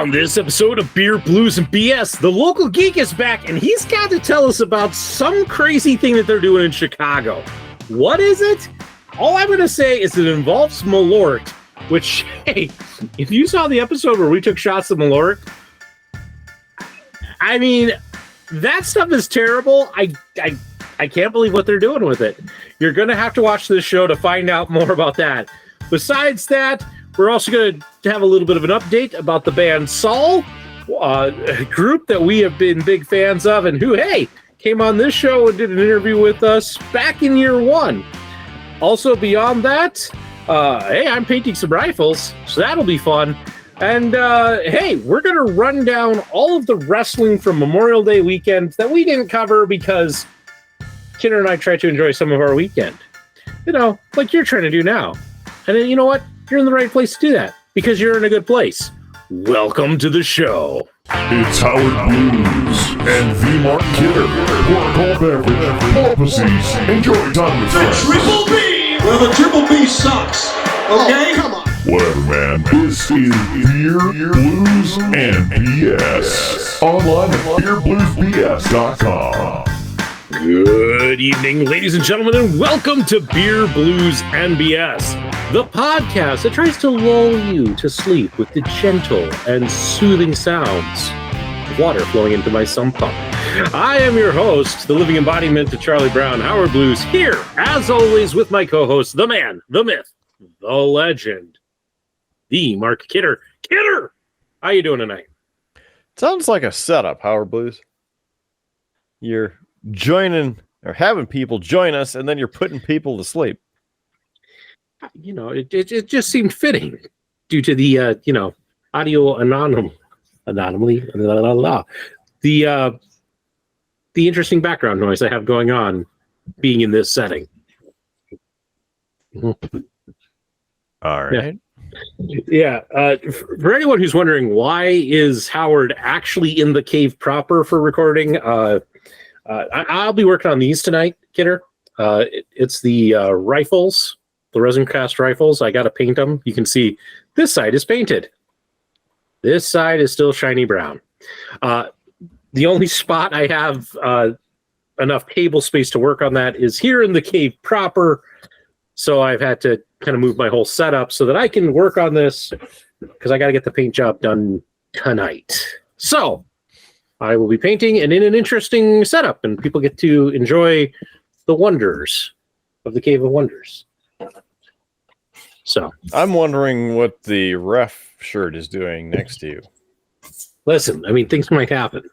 On this episode of Beer, Blues, and BS, the local geek is back, and he's got to tell us about some crazy thing that they're doing in Chicago. What is it? All I'm going to say is it involves Malort, which, hey, if you saw the episode where we took shots of Malort, I mean, that stuff is terrible. I can't believe what they're doing with it. You're going to have to watch this show to find out more about that. Besides that, we're also going to have a little bit of an update about the band Saul, a group that we have been big fans of and who, hey, came on this show and did an interview with us back in year one. Also, beyond that, hey, I'm painting some rifles, so that'll be fun. And, hey, we're going to run down all of the wrestling from Memorial Day weekend that we didn't cover because Kidder and I tried to enjoy some of our weekend. You know, like you're trying to do now. And then, you know what? You're in the right place to do that because you're in a good place. Welcome to the show. It's Howard Blues and V-Mark Kidder. Pour a cold beverage, pull up a seat, enjoy time with friends. Triple B! Well, the Triple B sucks. Okay? Come on. Whatever, man. This is Beer, Blues, and BS. Online at beerbluesbs.com. Good evening, ladies and gentlemen, and welcome to Beer, Blues, and BS, the podcast that tries to lull you to sleep with the gentle and soothing sounds of water flowing into my sump pump. I am your host, the living embodiment of Charlie Brown, Howard Blues, here, as always, with my co-host, the man, the myth, the legend, the Mark Kidder. Kidder, how you doing tonight? Sounds like a setup, Howard Blues. You're joining or having people join us, and then you're putting people to sleep. You know, it just seemed fitting due to the audio anomaly, the interesting background noise I have going on being in this setting. All right. Yeah. For anyone who's wondering why is Howard actually in the cave proper for recording, I'll be working on these tonight, Kidder. It's the rifles, the resin cast rifles. I got to paint them. You can see this side is painted. This side is still shiny brown. The only spot I have enough table space to work on that is here in the cave proper. So I've had to kind of move my whole setup so that I can work on this because I got to get the paint job done tonight. So I will be painting and in an interesting setup, and people get to enjoy the wonders of the Cave of Wonders. So I'm wondering what the ref shirt is doing next to you. Listen, I mean, things might happen.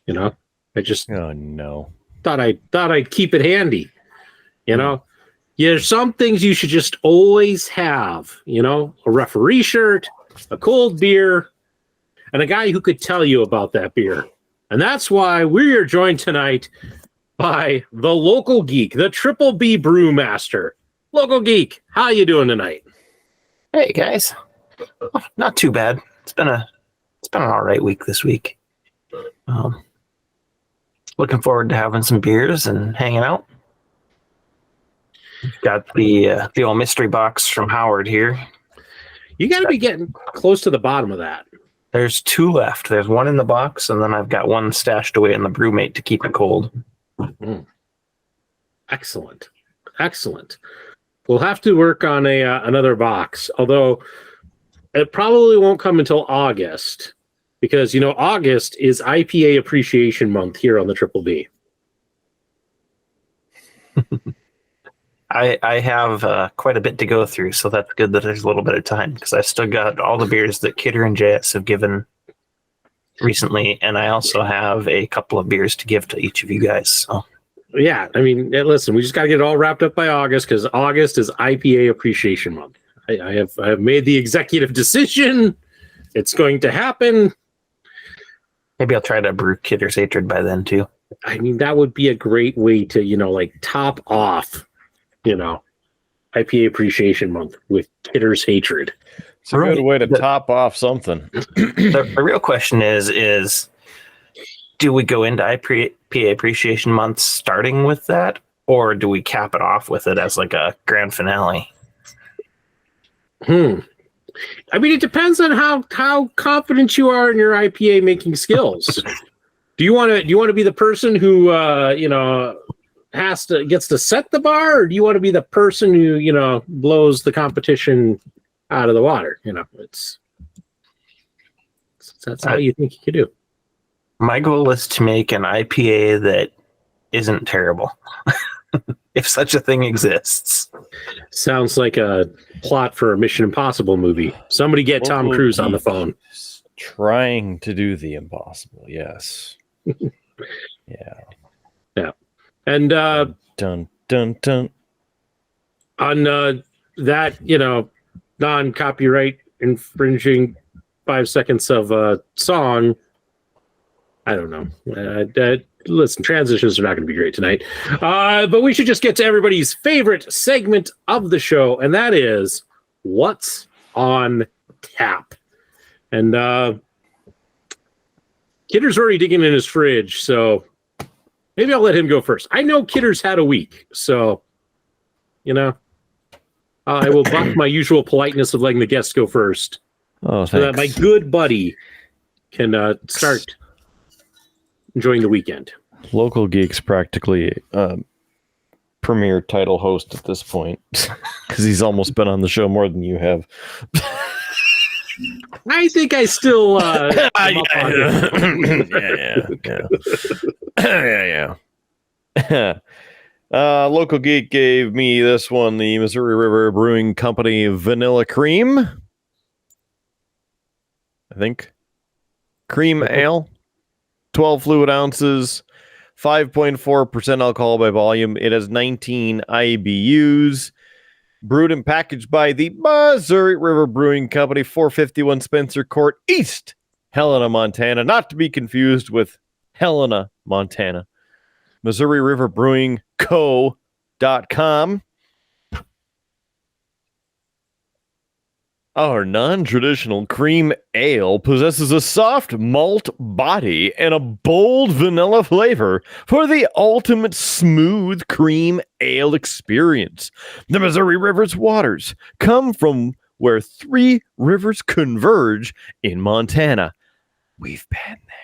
You know, I just thought I'd keep it handy. You know, there's some things you should just always have. You know, a referee shirt, a cold beer, and a guy who could tell you about that beer. And that's why we are joined tonight by the local geek, the Triple B brewmaster. Local geek, how you doing tonight? Hey guys, not too bad. It's been an all right week this week. Looking forward to having some beers and hanging out. Got the old mystery box from Howard here. You got to be getting close to the bottom of that. There's two left. There's one in the box, and then I've got one stashed away in the brewmate to keep it cold. Excellent. We'll have to work on another box, although it probably won't come until August because, you know, August is IPA Appreciation Month here on the Triple B. I have quite a bit to go through, so that's good that there's a little bit of time because I still got all the beers that Kidder and JS have given recently, and I also have a couple of beers to give to each of you guys. So. Yeah, I mean, listen, we just got to get it all wrapped up by August because August is IPA Appreciation Month. I have made the executive decision. It's going to happen. Maybe I'll try to brew Kidder's Hatred by then, too. I mean, that would be a great way to, you know, like top off, you know, IPA Appreciation Month with Kidder's Hatred. It's a good way to top off something. The real question is do we go into IPA Appreciation Month starting with that, or do we cap it off with it as like a grand finale? I mean, it depends on how confident you are in your IPA making skills. Do you want to be the person who gets to set the bar, or do you want to be the person who blows the competition out of the water? That's how you think you could do. My goal is to make an IPA that isn't terrible, if such a thing exists. Sounds like a plot for a Mission Impossible movie. Somebody get Tom Cruise on the phone. Trying to do the impossible, yes. Yeah. And dun dun dun. On that, non-copyright infringing 5 seconds of a song. I don't know. Listen, transitions are not going to be great tonight. But we should just get to everybody's favorite segment of the show, and that is What's on Tap. And Kidder's already digging in his fridge, so maybe I'll let him go first. I know Kidder's had a week, so, I will buck my usual politeness of letting the guests go first. Oh, so that my good buddy can start enjoying the weekend. Local Geek's practically premier title host at this point because he's almost been on the show more than you have. I think I still yeah. Local Geek gave me this one, the Missouri River Brewing Company Vanilla Cream. I think. Cream ale. 12 fluid ounces. 5.4% alcohol by volume. It has 19 IBUs. Brewed and packaged by the Missouri River Brewing Company, 451 Spencer Court, East Helena, Montana. Not to be confused with Helena, Montana. Missouri River Brewing Co.com. Our non-traditional cream ale possesses a soft malt body and a bold vanilla flavor for the ultimate smooth cream ale experience. The Missouri River's waters come from where three rivers converge in Montana. We've been there.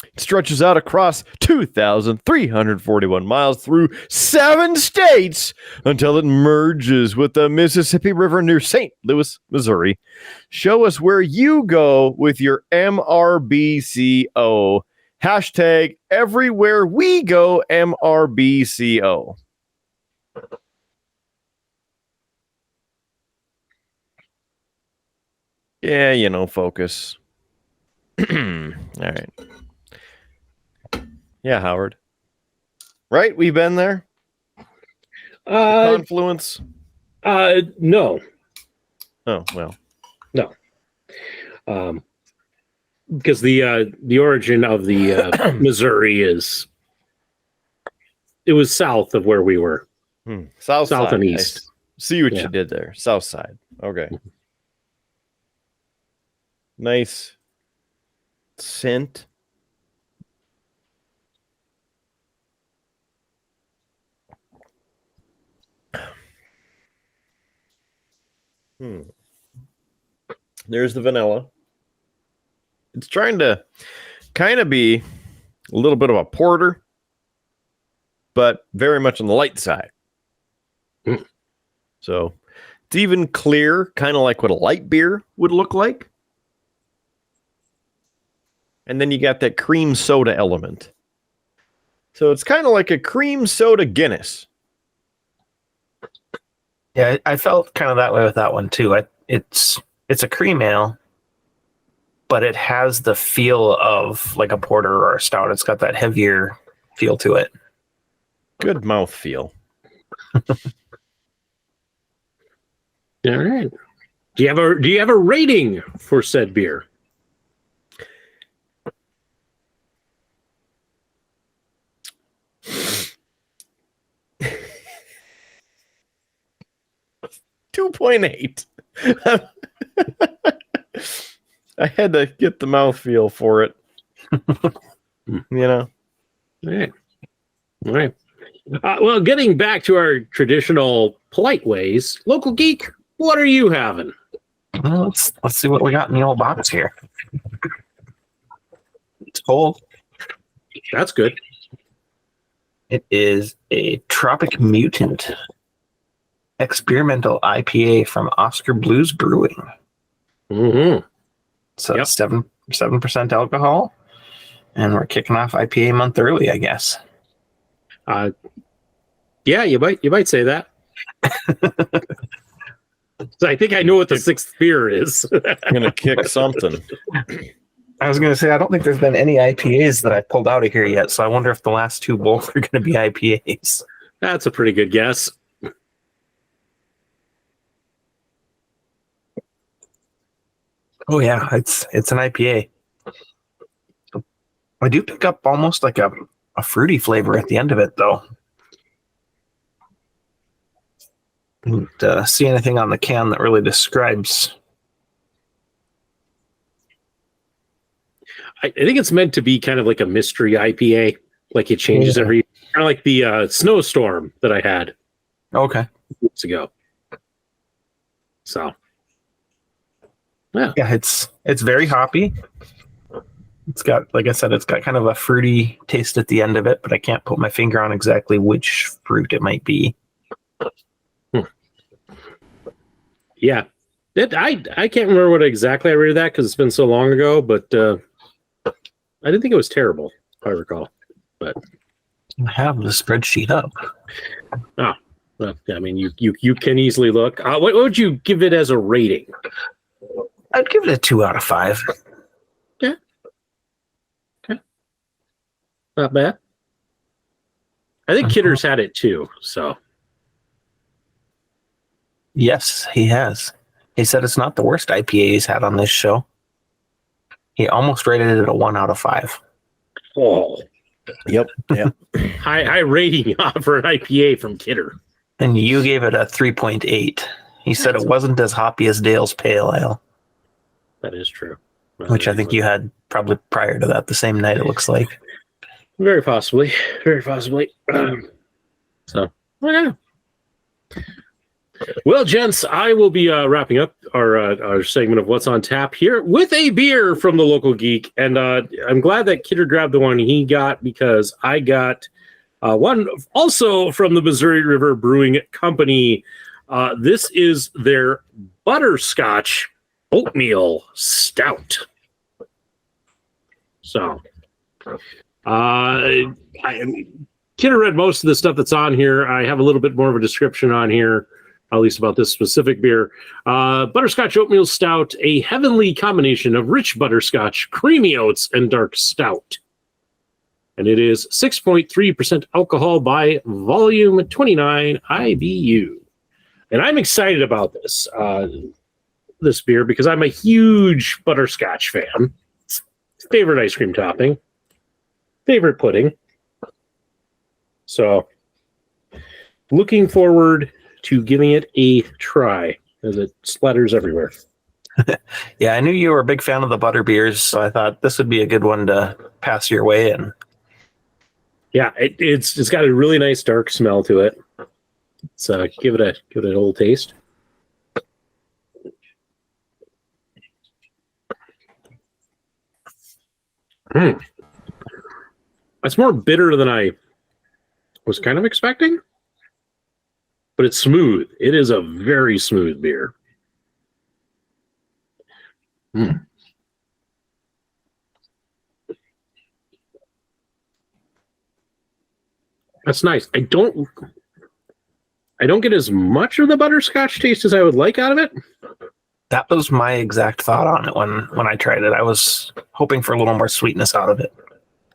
It stretches out across 2,341 miles through 7 states until it merges with the Mississippi River near St. Louis, Missouri. Show us where you go with your MRBCO. Hashtag everywhere we go MRBCO. Yeah, focus. All right. Yeah, Howard. Right? We've been there? Confluence? No. Oh, well. No. Because the origin of the Missouri it was south of where we were. South side. And east. See what you did there. South side. Okay. Nice scent. There's the vanilla. It's trying to kind of be a little bit of a porter, but very much on the light side. So it's even clear, kind of like what a light beer would look like. And then you got that cream soda element. So it's kind of like a cream soda Guinness. Yeah, I felt kind of that way with that one too. It's a cream ale, but it has the feel of like a porter or a stout. It's got that heavier feel to it. Good mouth feel. All right. Do you have a rating for said beer? .8. I had to get the mouthfeel for it. All right. Well, getting back to our traditional polite ways, Local Geek, what are you having? Well, let's see what we got in the old box here. It's cold. That's good. It is a Tropic Mutant experimental IPA from Oscar Blues Brewing. Mm-hmm. So Yep. 7% alcohol, and we're kicking off IPA month early, I guess. Yeah, you might say that. So I think I know what the sixth beer is. I'm gonna kick something. I was going to say, I don't think there's been any IPAs that I pulled out of here yet, so I wonder if the last two both are going to be IPAs. That's a pretty good guess. Oh yeah, it's an IPA. I do pick up almost like a fruity flavor at the end of it, though. Don't see anything on the can that really describes. I think it's meant to be kind of like a mystery IPA. Like it changes every, kind of like the snowstorm that I had Okay. weeks ago. So, yeah. Yeah, it's very hoppy. It's got, like I said, it's got kind of a fruity taste at the end of it, but I can't put my finger on exactly which fruit it might be. Yeah. I can't remember what exactly I rated that because it's been so long ago, but I didn't think it was terrible, if I recall. But I have the spreadsheet up. oh, well, I mean, you can easily look. What would you give it as a rating? I'd give it a 2 out of 5. Yeah. Okay. Not bad. I think Kidder's had it too, so. Yes, he has. He said it's not the worst IPA he's had on this show. He almost rated it a 1 out of 5. Oh, Yep. Yeah. high rating for an IPA from Kidder. And you gave it a 3.8. He said it wasn't as hoppy as Dale's Pale Ale, That is true. which I think you had probably prior to that the same night, it looks like. Very possibly. Very possibly. So, yeah. Well, gents, I will be wrapping up our segment of What's on Tap here with a beer from the local geek. And I'm glad that Kidder grabbed the one he got because I got one also from the Missouri River Brewing Company. This is their Butterscotch Oatmeal Stout. So, Kidder read most of the stuff that's on here. I have a little bit more of a description on here, at least about this specific beer. Butterscotch Oatmeal Stout, a heavenly combination of rich butterscotch, creamy oats, and dark stout. And it is 6.3% alcohol by volume, 29 IBU. And I'm excited about this beer because I'm a huge butterscotch fan. Favorite ice cream topping. Favorite pudding. So, looking forward to giving it a try as it splatters everywhere. Yeah, I knew you were a big fan of the butter beers, so I thought this would be a good one to pass your way. And Yeah, it's got a really nice dark smell to it. So give it a little taste. It's more bitter than I was kind of expecting. But it's smooth. It is a very smooth beer. That's nice. I don't get as much of the butterscotch taste as I would like out of it. that was my exact thought on it when I tried it. I was hoping for a little more sweetness out of it.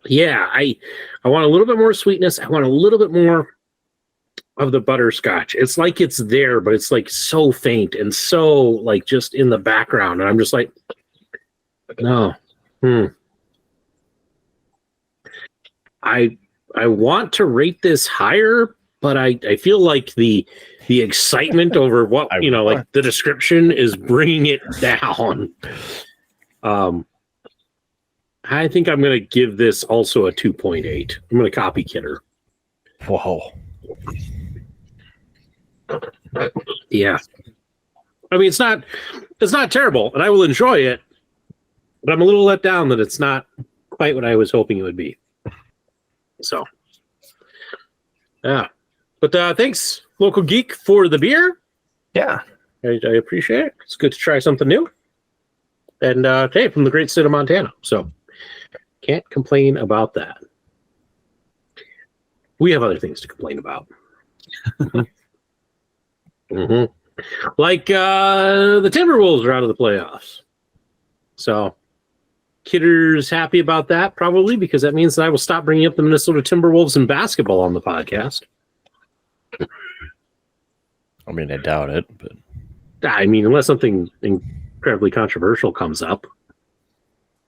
Yeah, I want a little bit more sweetness. I want a little bit more of the butterscotch. It's like it's there, but it's like so faint and so like just in the background. And I'm just like, no. I want to rate this higher, but I feel like the excitement over what, like the description is bringing it down. I think I'm going to give this also a 2.8. I'm going to copy Kidder. Whoa. Yeah. I mean, it's not it's not terrible, and I will enjoy it. But I'm a little let down that it's not quite what I was hoping it would be. So, yeah. But thanks, Local Geek, for the beer. Yeah. I appreciate it. It's good to try something new. And hey, from the great state of Montana. So, can't complain about that. We have other things to complain about. Mm-hmm. Like the Timberwolves are out of the playoffs. So, Kidder's happy about that, probably, because that means that I will stop bringing up the Minnesota Timberwolves and basketball on the podcast. I mean, I doubt it, but I mean, unless something incredibly controversial comes up,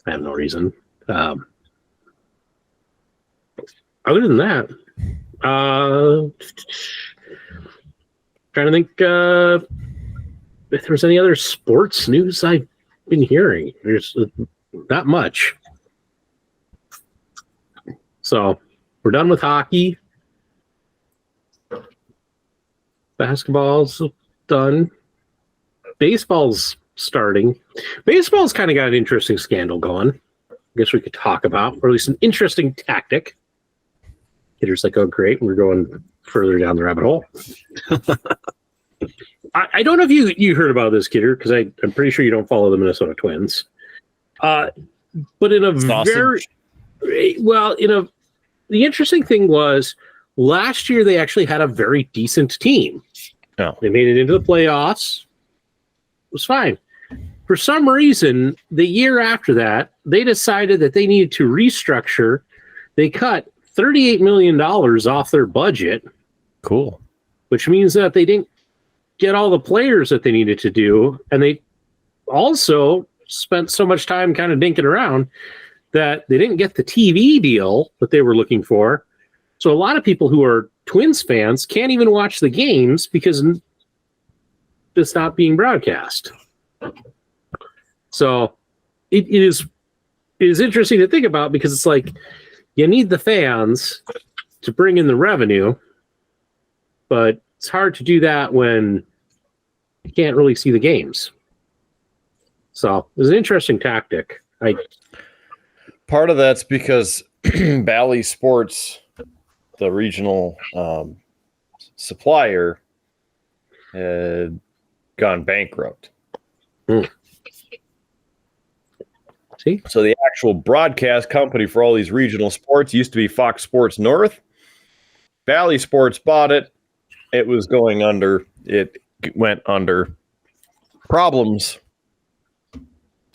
I have no reason. Other than that, trying to think if there's any other sports news I've been hearing. There's not much. So we're done with hockey. Basketball's done. Baseball's starting. Baseball's kind of got an interesting scandal going. I guess we could talk about, or at least an interesting tactic. Hitter's like, oh, great. We're going further down the rabbit hole. I don't know if you heard about this, Kidder, because I'm pretty sure you don't follow the Minnesota Twins. But in a the interesting thing was last year they actually had a very decent team. Oh. They made it into the playoffs. It was fine. For some reason, the year after that, they decided that they needed to restructure. They cut $38 million off their budget. cool. Which means that they didn't get all the players that they needed to do. And they also spent so much time kind of dinking around that they didn't get the TV deal that they were looking for. So a lot of people who are Twins fans can't even watch the games because it's not being broadcast. So it is interesting to think about because it's like you need the fans to bring in the revenue, but it's hard to do that when you can't really see the games. So it was an interesting tactic. Part of that's because Bally Sports, the regional supplier, had gone bankrupt. See? So the actual broadcast company for all these regional sports used to be Fox Sports North. Bally Sports bought it. It was going under. It went under. Problems.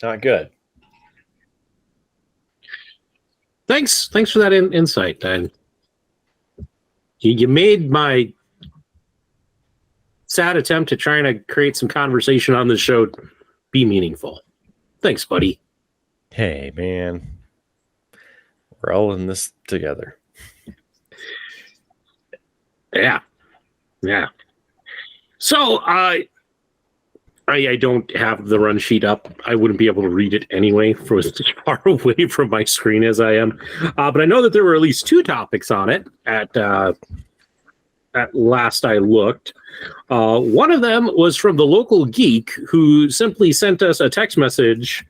Not good. Thanks for that insight, Dan. You made my sad attempt to try and create some conversation on this show be meaningful. Thanks, buddy. Hey, man. We're all in this together. Yeah. So I don't have the run sheet up. I wouldn't be able to read it anyway, for as far away from my screen as I am. But I know that there were at least 2 topics on it at last I looked. One of them was from the local geek who simply sent us a text message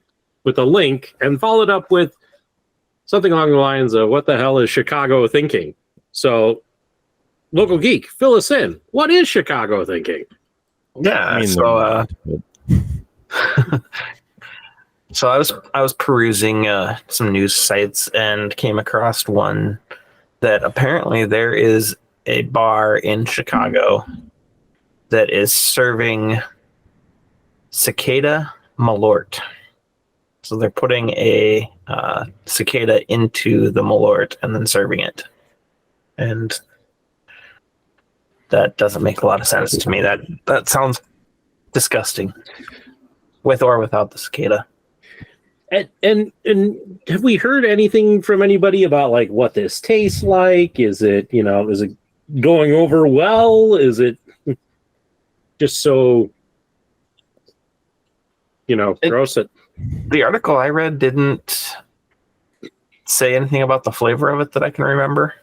with a link and followed up with something along the lines of, what the hell is Chicago thinking? So, local geek, fill us in. What is Chicago thinking? Yeah, so I was perusing some news sites and came across one that apparently there is a bar in Chicago that is serving cicada Malort. So they're putting a cicada into the Malort and then serving it. And that doesn't make a lot of sense to me. That sounds disgusting, with or without the cicada. And have we heard anything from anybody about like what this tastes like? Is it going over well? Is it just so gross? The article I read didn't say anything about the flavor of it that I can remember.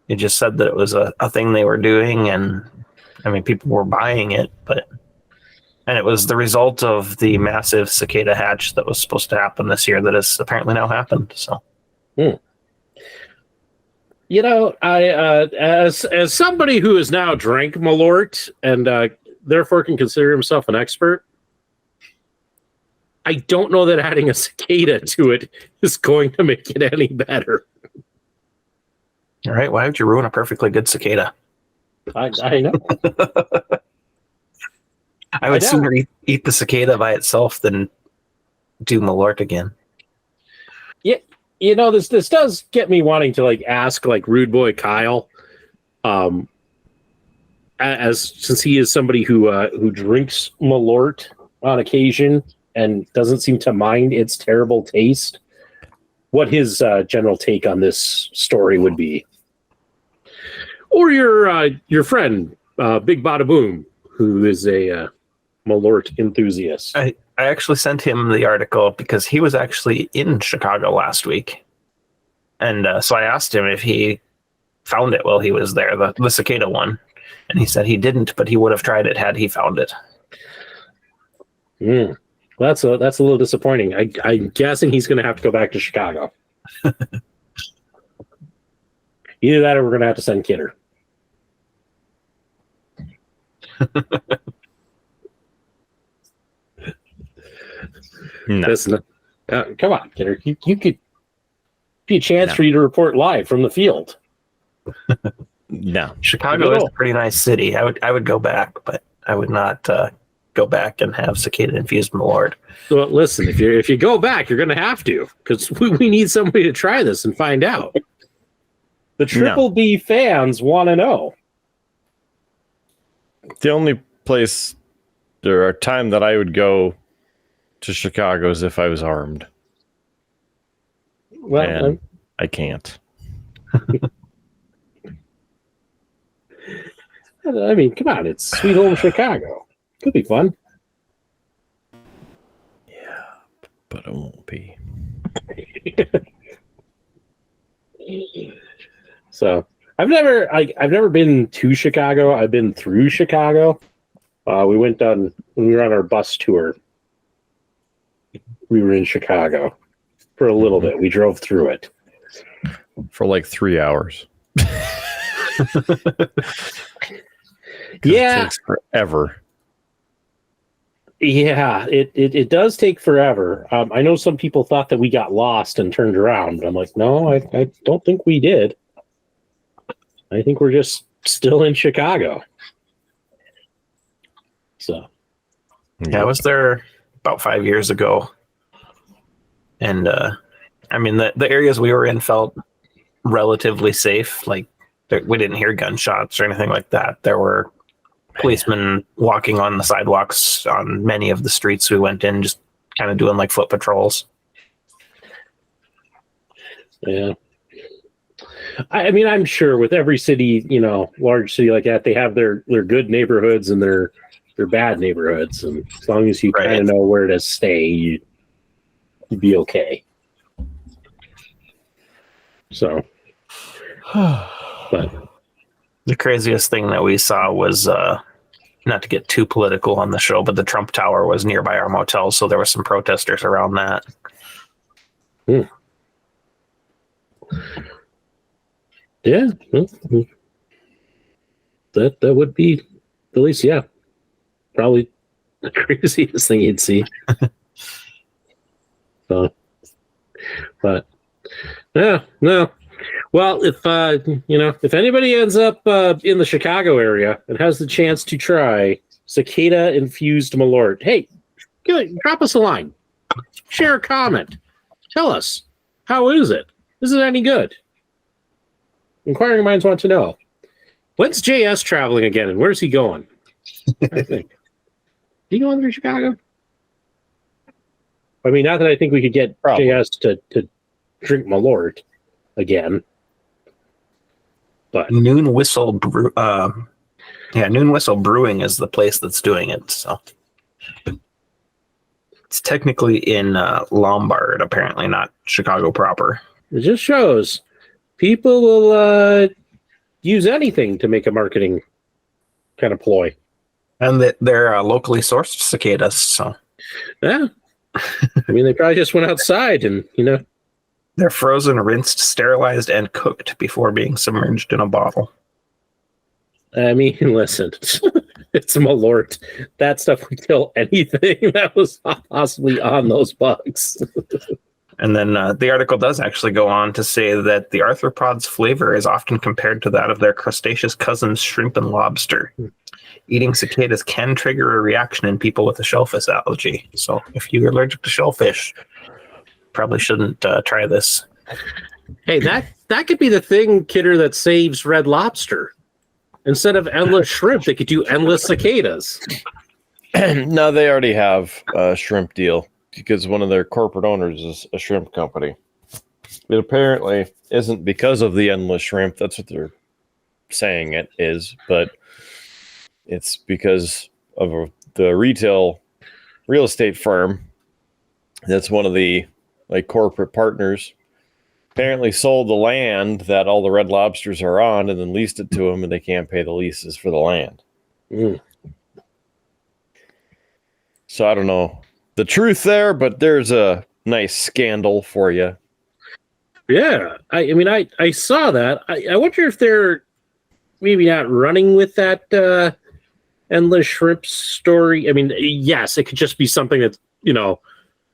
It just said that it was a thing they were doing, and I mean, people were buying it, but And it was the result of the massive cicada hatch that was supposed to happen this year that has apparently now happened. So, You know, I as somebody who has now drank Malort and therefore can consider himself an expert, I don't know that adding a cicada to it is going to make it any better. all right, why would you ruin a perfectly good cicada? I know. I would sooner eat the cicada by itself than do Malort again. Yeah, you know, this does get me wanting to ask Rude Boy Kyle, since he is somebody who drinks Malort on occasion and doesn't seem to mind its terrible taste, what his general take on this story would be. Or your friend Big Bada Boom, who is a Malort enthusiast. I actually sent him the article because he was actually in Chicago last week. And so I asked him if he found it while he was there, the cicada one. And he said he didn't, but he would have tried it had he found it. Well, that's a little disappointing. I'm guessing he's going to have to go back to Chicago. Either that or we're going to have to send Kidder. No. Listen, come on, Kidder. You could be a chance No. for you to report live from the field. No. Chicago is a pretty nice city. I would go back, but I would not go back and have cicada infused Malort. Well, listen, if you go back, you're going to have to, because we need somebody to try this and find out. The Triple B fans want to know. The only place or time that I would go to Chicago is if I was armed. Well, And I can't. I mean, come on, it's Sweet Home Chicago. Could be fun. But it won't be. So I've never been to Chicago. I've been through Chicago. We went when we were on our bus tour. We were in Chicago for a little bit. We drove through it For like 3 hours. Yeah, It takes forever. yeah. It does take forever. I know some people thought that we got lost and turned around. But I'm like, no, I don't think we did. I think we're just still in Chicago. So, Yeah, I was there about 5 years ago. And I mean, the areas we were in felt relatively safe. Like, we didn't hear gunshots or anything like that. There were policemen walking on the sidewalks on many of the streets we went in, just kind of doing like foot patrols. yeah. I mean, I'm sure with every city, large city like that, they have their good neighborhoods and their bad neighborhoods. And as long as you Right. kind of know where to stay, you'd be okay. So, but The craziest thing that we saw was, not to get too political on the show, but the Trump Tower was nearby our motel, so there were some protesters around that. yeah, that would be at least, yeah, probably the craziest thing you'd see. So, but yeah, no. Well, if anybody ends up in the Chicago area and has the chance to try cicada infused Malort, hey, drop us a line, share a comment, tell us, how is it? Is it any good? Inquiring minds want to know. When's JS traveling again, and where's he going? I think. He going through Chicago? I mean, not that I think we could get Probably. JS to drink Malort again. But Noon Whistle Brewing is the place that's doing it. So it's technically in Lombard, apparently not Chicago proper. it just shows people will use anything to make a marketing kind of ploy. And they're locally sourced cicadas, so Yeah. I mean, they probably just went outside and, they're frozen, rinsed, sterilized, and cooked before being submerged in a bottle. I mean, listen, it's Malort. That stuff would kill anything that was possibly on those bugs. And then the article does actually go on to say that the arthropod's flavor is often compared to that of their crustaceous cousins, shrimp and lobster. Eating cicadas can trigger a reaction in people with a shellfish allergy. So if you're allergic to shellfish, probably shouldn't try this. Hey, that could be the thing, Kidder, that saves Red Lobster. Instead of endless shrimp, they could do endless cicadas. No, they already have a shrimp deal because one of their corporate owners is a shrimp company. It apparently isn't because of the endless shrimp. That's what they're saying it is, but it's because of the real estate firm. That's one of the corporate partners. Apparently sold the land that all the Red Lobsters are on and then leased it to them, and they can't pay the leases for the land. So I don't know the truth there, but there's a nice scandal for you. Yeah. I mean, I saw that. I wonder if they're maybe not running with that endless shrimp story. I mean, yes, it could just be something that,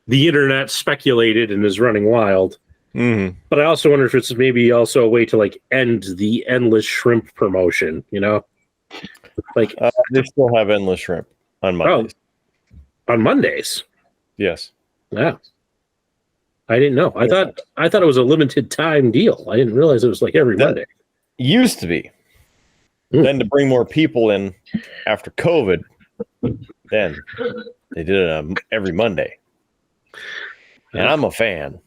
the internet speculated and is running wild. Mm-hmm. But I also wonder if it's maybe also a way to end the endless shrimp promotion, They still have endless shrimp on Mondays. Oh, on Mondays. Yes. Yeah. I didn't know. I thought it was a limited time deal. I didn't realize it was every Monday. Used to be. Then to bring more people in after COVID, then they did it every Monday. And I'm a fan.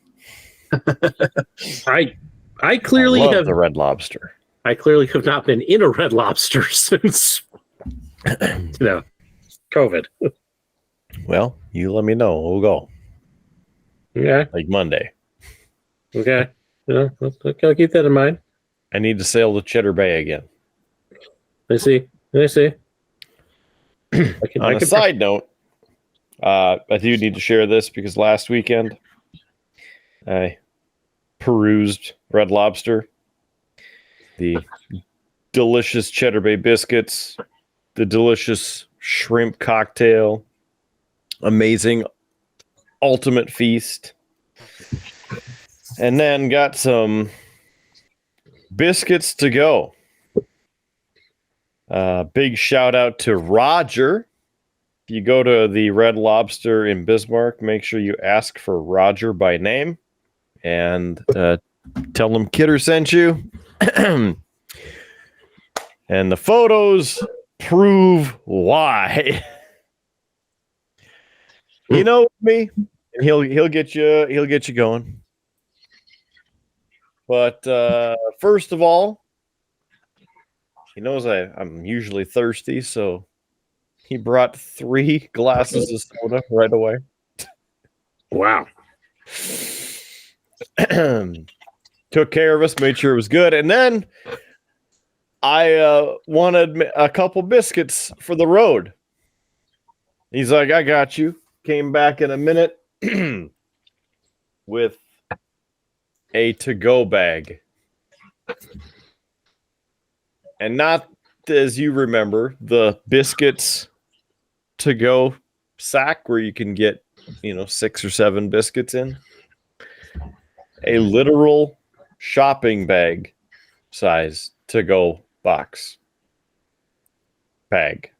I clearly love the Red Lobster. I clearly have not been in a Red Lobster since COVID. Well, you let me know. We'll go. Yeah. Monday. Okay. I'll keep that in mind. I need to sail to Cheddar Bay again. I see. On a side note, I do need to share this because last weekend I perused Red Lobster, the delicious Cheddar Bay biscuits, the delicious shrimp cocktail, amazing ultimate feast, and then got some biscuits to go. Big shout out to Roger. If you go to the Red Lobster in Bismarck, make sure you ask for Roger by name and tell him Kidder sent you. And the photos prove why. You know me, and he'll get you going. But first of all, he knows I'm usually thirsty, so he brought 3 glasses of soda right away. Wow. Took care of us, made sure it was good, and then I wanted a couple biscuits for the road. He's like, I got you. Came back in a minute with a to-go bag. And not, as you remember, the biscuits to-go sack where you can get, 6 or 7 biscuits in. A literal shopping bag size to-go box bag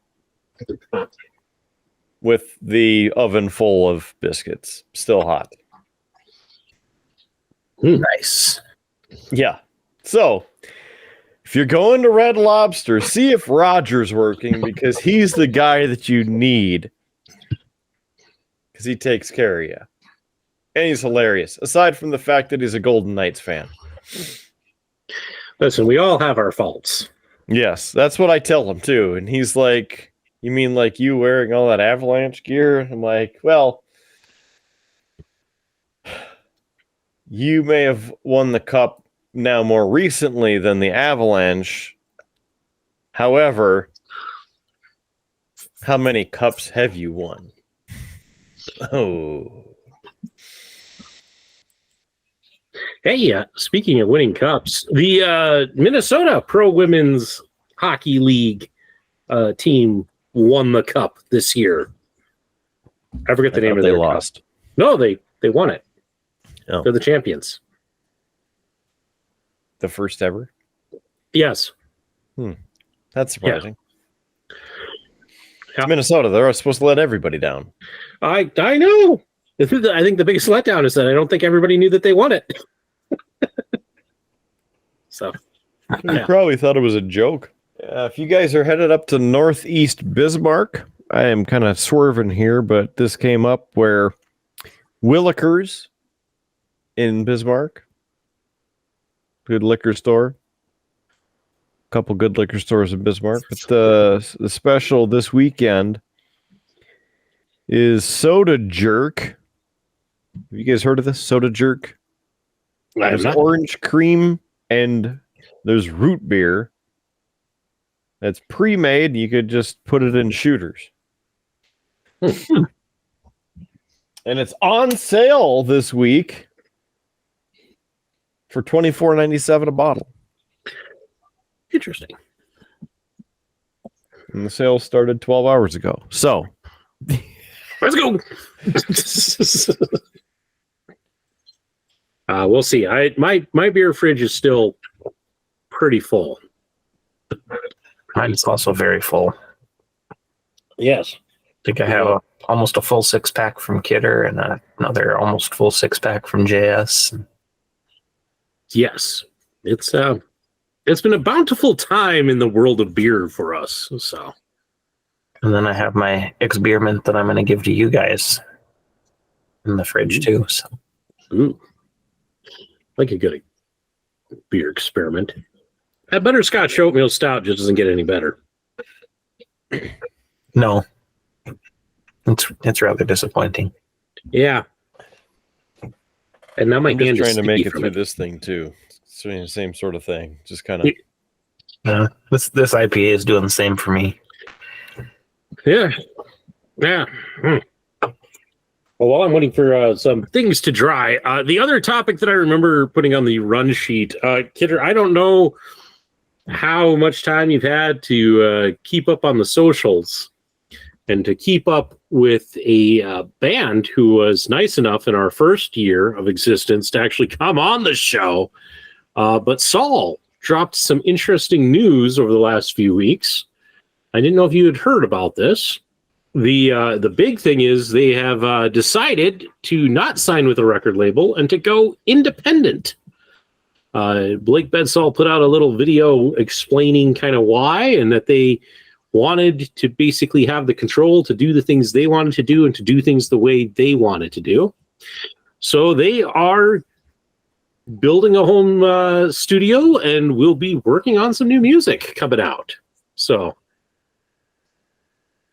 with the oven full of biscuits, still hot. Nice. Yeah. So if you're going to Red Lobster, see if Roger's working because he's the guy that you need because he takes care of you. And he's hilarious, aside from the fact that he's a Golden Knights fan. Listen, we all have our faults. Yes, that's what I tell him too. And he's like, you mean like you wearing all that Avalanche gear? I'm like, well, you may have won the cup now more recently than the Avalanche. However, How many cups have you won? Oh. Hey, speaking of winning cups, the Minnesota Pro Women's Hockey League team won the cup this year. I forget the name of they their lost. cup. No, they won it. Oh. They're the champions. The first ever? Yes. That's surprising. Yeah. It's Minnesota. They're supposed to let everybody down. I know. I think the biggest letdown is that I don't think everybody knew that they won it. So You probably thought it was a joke. If you guys are headed up to Northeast Bismarck, I am kind of swerving here, but this came up where Willikers in Bismarck, good liquor store, couple good liquor stores in Bismarck, but the special this weekend is Soda Jerk. Have you guys heard of this? Soda Jerk? There's orange cream and there's root beer. That's pre-made. You could just put it in shooters. And it's on sale this week for $24.97 a bottle. Interesting. And the sale started 12 hours ago. So let's go. We'll see. My beer fridge is still pretty full. Mine's also very full. Yes. I think I have almost a full 6-pack from Kidder and another almost full 6-pack from JS. Yes. It's been a bountiful time in the world of beer for us. So. And then I have my experiment that I'm going to give to you guys in the fridge too. So. Ooh. Like a good beer experiment. That butterscotch oatmeal stout just doesn't get any better. No. It's rather disappointing. Yeah. And now my I'm hand just is trying to make sticky it from through it. this thing too. It's doing the same sort of thing. Just kind of. This IPA is doing the same for me. Yeah. Well, while I'm waiting for some things to dry, the other topic that I remember putting on the run sheet, Kidder, I don't know how much time you've had to keep up on the socials and to keep up with a band who was nice enough in our first year of existence to actually come on the show. But Saul dropped some interesting news over the last few weeks. I didn't know if you had heard about this. The big thing is they have decided to not sign with a record label and to go independent. Blake Bedsall put out a little video explaining kind of why, and that they wanted to basically have the control to do the things they wanted to do and to do things the way they wanted to do. So they are building a home studio and will be working on some new music coming out. So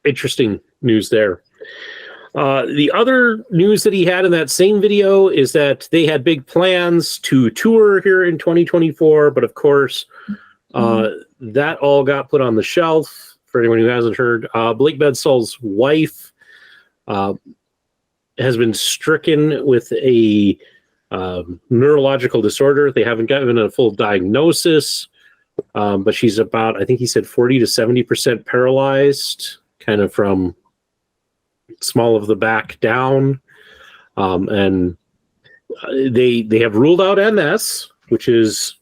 interesting news there. The other news that he had in that same video is that they had big plans to tour here in 2024, but of course, that all got put on the shelf. For anyone who hasn't heard, Blake Bedsall's wife has been stricken with a neurological disorder. They haven't gotten a full diagnosis, but she's about, I think he said 40 to 70% paralyzed, kind of from small of the back down. And they have ruled out MS, which is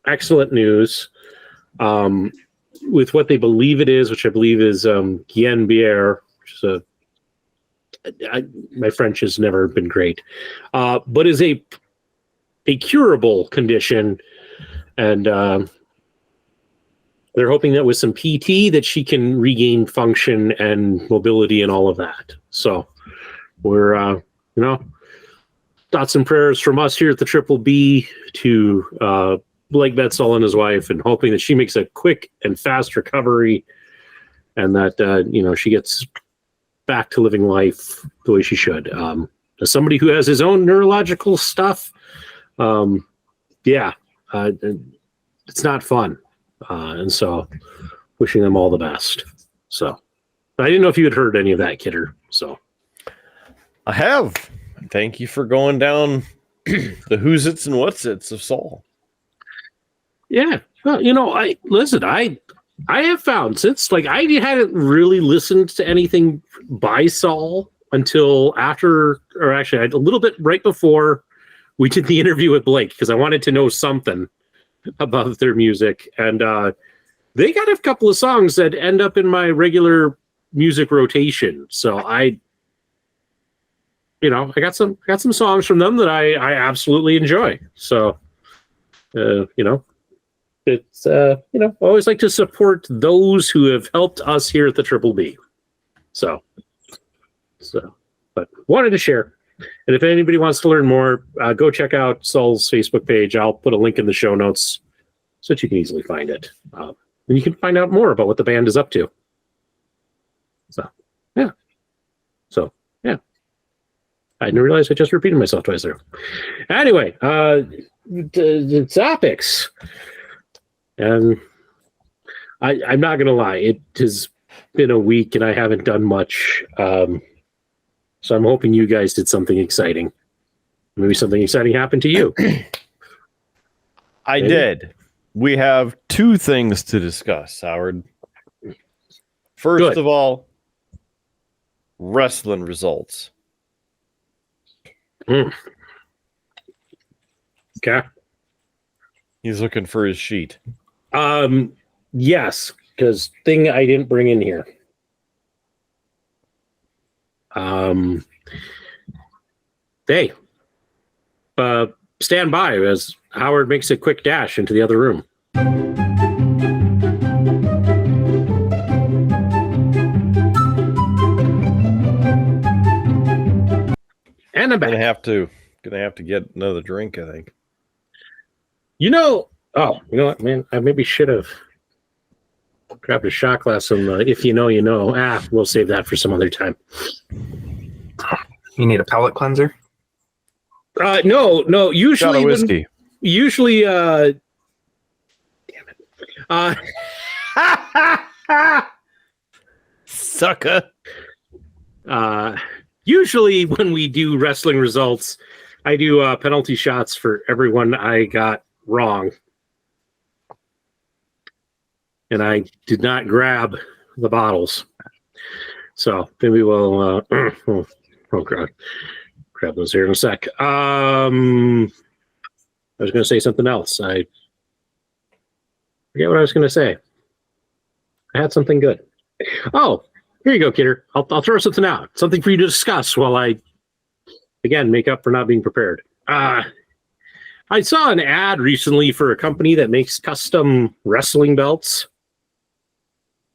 excellent news. With what they believe it is, which I believe is Guillain-Barré, which is my French has never been great, but is a curable condition, and they're hoping that with some PT that she can regain function and mobility and all of that. So we're thoughts and prayers from us here at the Triple B to Blake Bedsall and his wife, and hoping that she makes a quick and fast recovery, and that she gets back to living life the way she should. As somebody who has his own neurological stuff, it's not fun, and so wishing them all the best. So I didn't know if you had heard any of that, Kidder. So I have. Thank you for going down the who's its and what's its of Saul. yeah, well, I have found since I hadn't really listened to anything by Saul until after, or actually a little bit right before we did the interview with Blake, because I wanted to know something about their music, and they got a couple of songs that end up in my regular music rotation. So I got some songs from them that I absolutely enjoy. So it's I always like to support those who have helped us here at the Triple B. So but wanted to share. And if anybody wants to learn more, go check out Saul's Facebook page. I'll put a link in the show notes so that you can easily find it. And you can find out more about what the band is up to. So, yeah. I didn't realize I just repeated myself twice there. Anyway, the topics. And I'm not going to lie. It has been a week and I haven't done much. So I'm hoping you guys did something exciting. Maybe something exciting happened to you. I did. We have two things to discuss, Howard. First of all, wrestling results. Okay. He's looking for his sheet. Yes, because thing I didn't bring in here. Hey, stand by as Howard makes a quick dash into the other room. And I'm back. Gonna have to get another drink, I think. You know what, man? I maybe should have grabbed a shot glass and if you know, you know. We'll save that for some other time. You need a palate cleanser? No. Usually, Shot of whiskey. Damn it. Sucker. Usually when we do wrestling results, I do penalty shots for everyone I got wrong. And I did not grab the bottles. So maybe we'll grab those here in a sec. I was going to say something else. I forget what I was going to say. I had something good. Oh, here you go, Kidder. I'll throw something out. Something for you to discuss while I, again, make up for not being prepared. I saw an ad recently for a company that makes custom wrestling belts.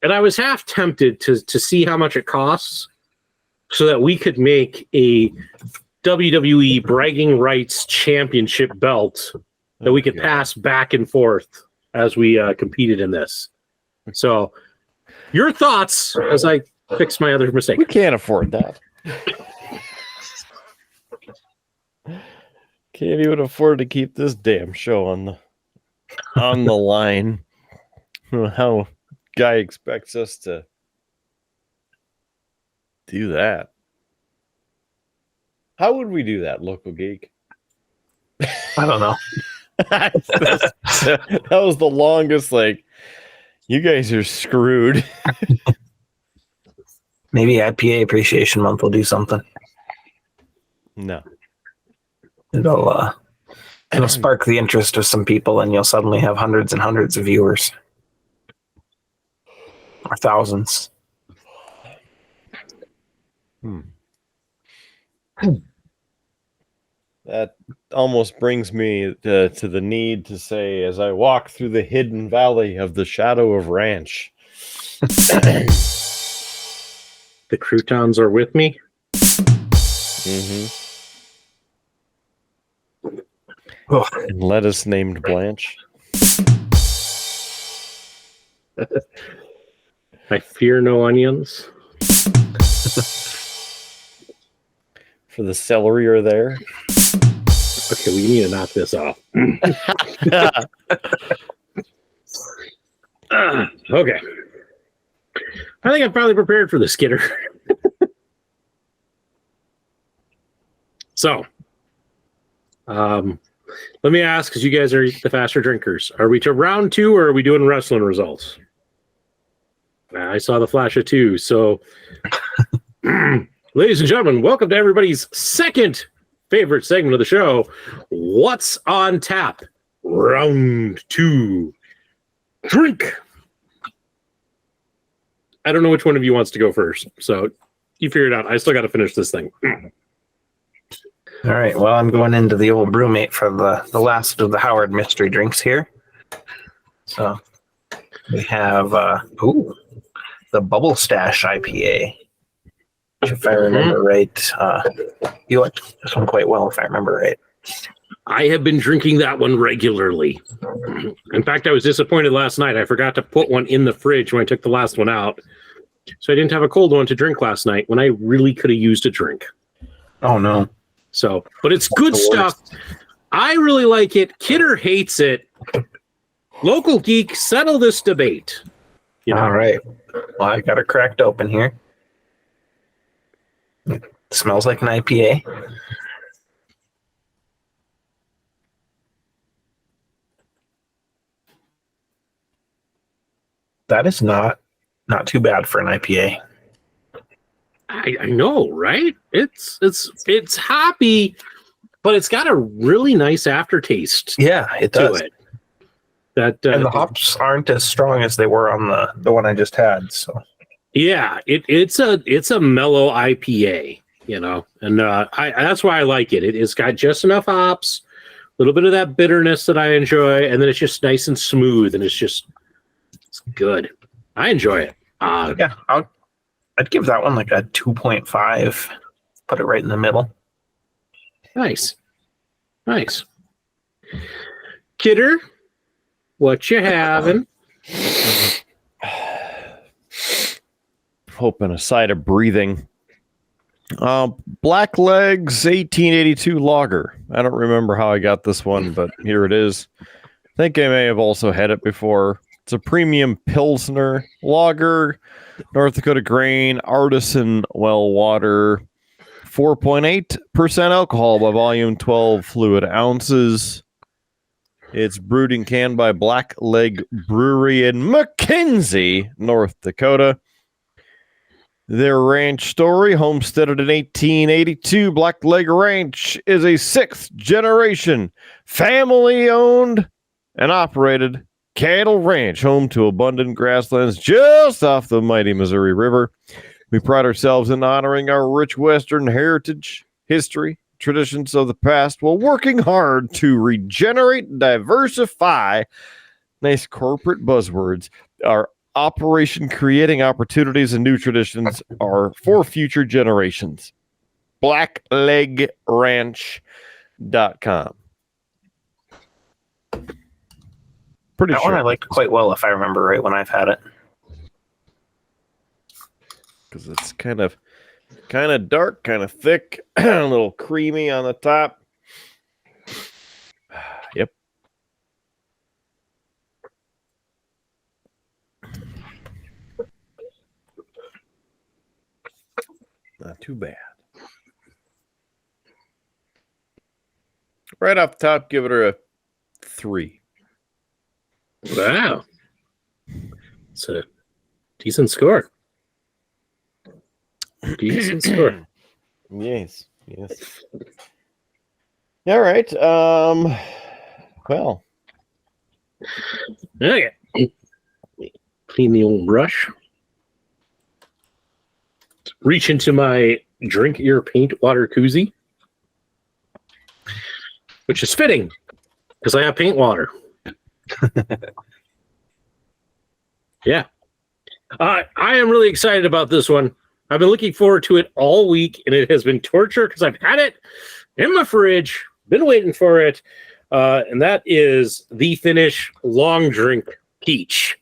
And I was half tempted to see how much it costs so that we could make a WWE Bragging Rights Championship belt that we could pass back and forth as we competed in this. So, your thoughts as I fix my other mistake. We can't afford that. Can't even afford to keep this damn show on the line. How guy expects us to do that? How would we do that, Local Geek? I don't know. That was the longest, you guys are screwed. Maybe IPA Appreciation Month will do something. No. It'll spark the interest of some people, and you'll suddenly have hundreds and hundreds of viewers. Or thousands. That almost brings me to the need to say, as I walk through the hidden valley of the shadow of ranch. The croutons are with me. Oh. And lettuce named Blanche. I fear no onions. For the celery are there. Okay, we need to knock this off. Okay. I think I'm probably prepared for this, Kidder. So, let me ask, because you guys are the faster drinkers. Are we to round 2 or are we doing wrestling results? I saw the flash of 2. So, ladies and gentlemen, welcome to everybody's second favorite segment of the show. What's on tap? Round 2. Drink. I don't know which one of you wants to go first. So, you figure it out. I still got to finish this thing. All right. Well, I'm going into the old brewmate for the last of the Howard mystery drinks here. So we have the Bubble Stash IPA, which, if I remember right, you like this one quite well, if I remember right. I have been drinking that one regularly. In fact, I was disappointed last night. I forgot to put one in the fridge when I took the last one out. So I didn't have a cold one to drink last night when I really could have used a drink. Oh, no. So, but it's good stuff. I really like it. Kidder hates it. Local Geek, settle this debate. You know? All right. Well, I got it cracked open here. It smells like an IPA. That is not too bad for an IPA. I know, right? It's hoppy, but it's got a really nice aftertaste. Yeah, it does. To it. That and the hops aren't as strong as they were on the one I just had. So yeah, it's a mellow IPA, you know, and that's why I like it. It's got just enough hops, a little bit of that bitterness that I enjoy, and then it's just nice and smooth, and it's good. I enjoy it. Yeah, I'd give that one like a 2.5. Put it right in the middle. Nice. Kidder, what you having? Hoping a side of breathing. Black Legs 1882 Lager. I don't remember how I got this one, but here it is. I think I may have also had it before. It's a premium Pilsner lager, North Dakota grain, artisan well water, 4.8% alcohol by volume, 12 fluid ounces. It's brewed and canned by Black Leg Brewery in McKenzie, North Dakota. Their ranch story, homesteaded in 1882, Black Leg Ranch is a 6th generation, family-owned and operated cattle ranch, home to abundant grasslands just off the mighty Missouri River. We pride ourselves in honoring our rich Western heritage, history, traditions of the past, while working hard to regenerate and diversify. Nice corporate buzzwords. Our operation creating opportunities and new traditions are for future generations. BlackLegRanch.com. Pretty that sure. one I liked quite well, if I remember right, when I've had it. Because it's kind of dark, kind of thick, a little creamy on the top. Yep. Not too bad. Right off the top, give it a 3. Wow. It's a decent score. Decent score. Yes. All right. Well. Okay. Clean the old brush. Reach into my drink your paint water koozie, which is fitting because I have paint water. Yeah. I am really excited about this one. I've been looking forward to it all week, and it has been torture because I've had it in my fridge, been waiting for it, and that is the Finnish Long Drink Peach.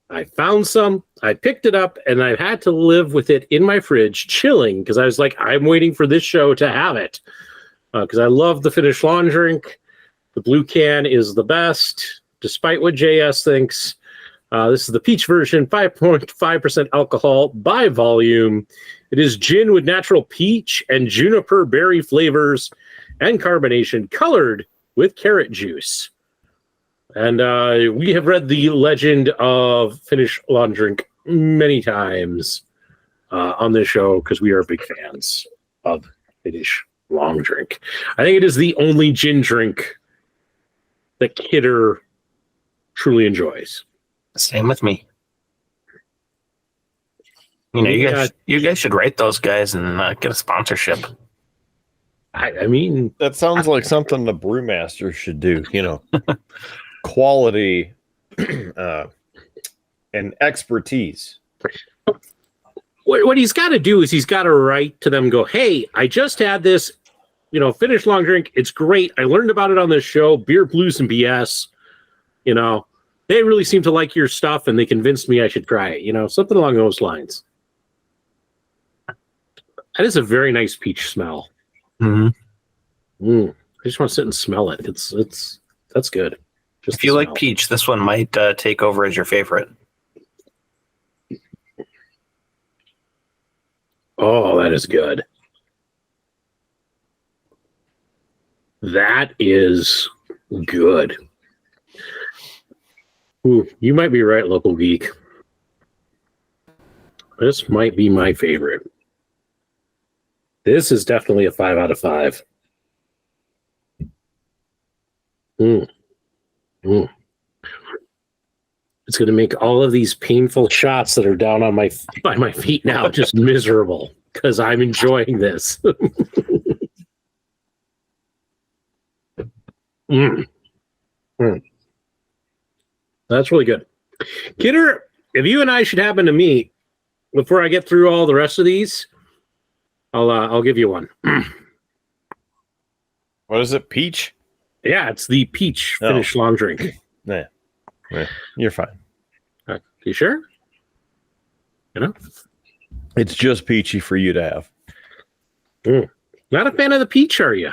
I found some, I picked it up, and I've had to live with it in my fridge, chilling, because I was like, I'm waiting for this show to have it, because I love the Finnish Long Drink. The blue can is the best, despite what JS thinks. This is the peach version, 5.5% alcohol by volume. It is gin with natural peach and juniper berry flavors and carbonation, colored with carrot juice. And we have read the legend of Finnish long drink many times on this show because we are big fans of Finnish long drink. I think it is the only gin drink that Kidder truly enjoys. Same with me. You know, you guys should rate those guys and get a sponsorship. I mean, That sounds like something the brewmaster should do, you know. Quality and expertise. what he's got to do is he's got to write to them and go, hey, I just had this, Finnish long drink. It's great. I learned about it on this show, Beer Blues and BS. They really seem to like your stuff and they convinced me I should try it, something along those lines. That is a very nice peach smell. Mm-hmm. I just want to sit and smell it. That's good. Just If you like smell. peach, this one might take over as your favorite. Oh, that is good. That is good. Ooh, you might be right, Local Geek. This might be my favorite. This is definitely a 5 out of 5. It's going to make all of these painful shots that are down on by my feet now just miserable because I'm enjoying this. That's really good. Kidder, if you and I should happen to meet before I get through all the rest of these, I'll give you one. What is it? Peach? Yeah, it's the peach Finnish long drink. Yeah, you're fine. You sure? It's just peachy for you to have. Not a fan of the peach, are you?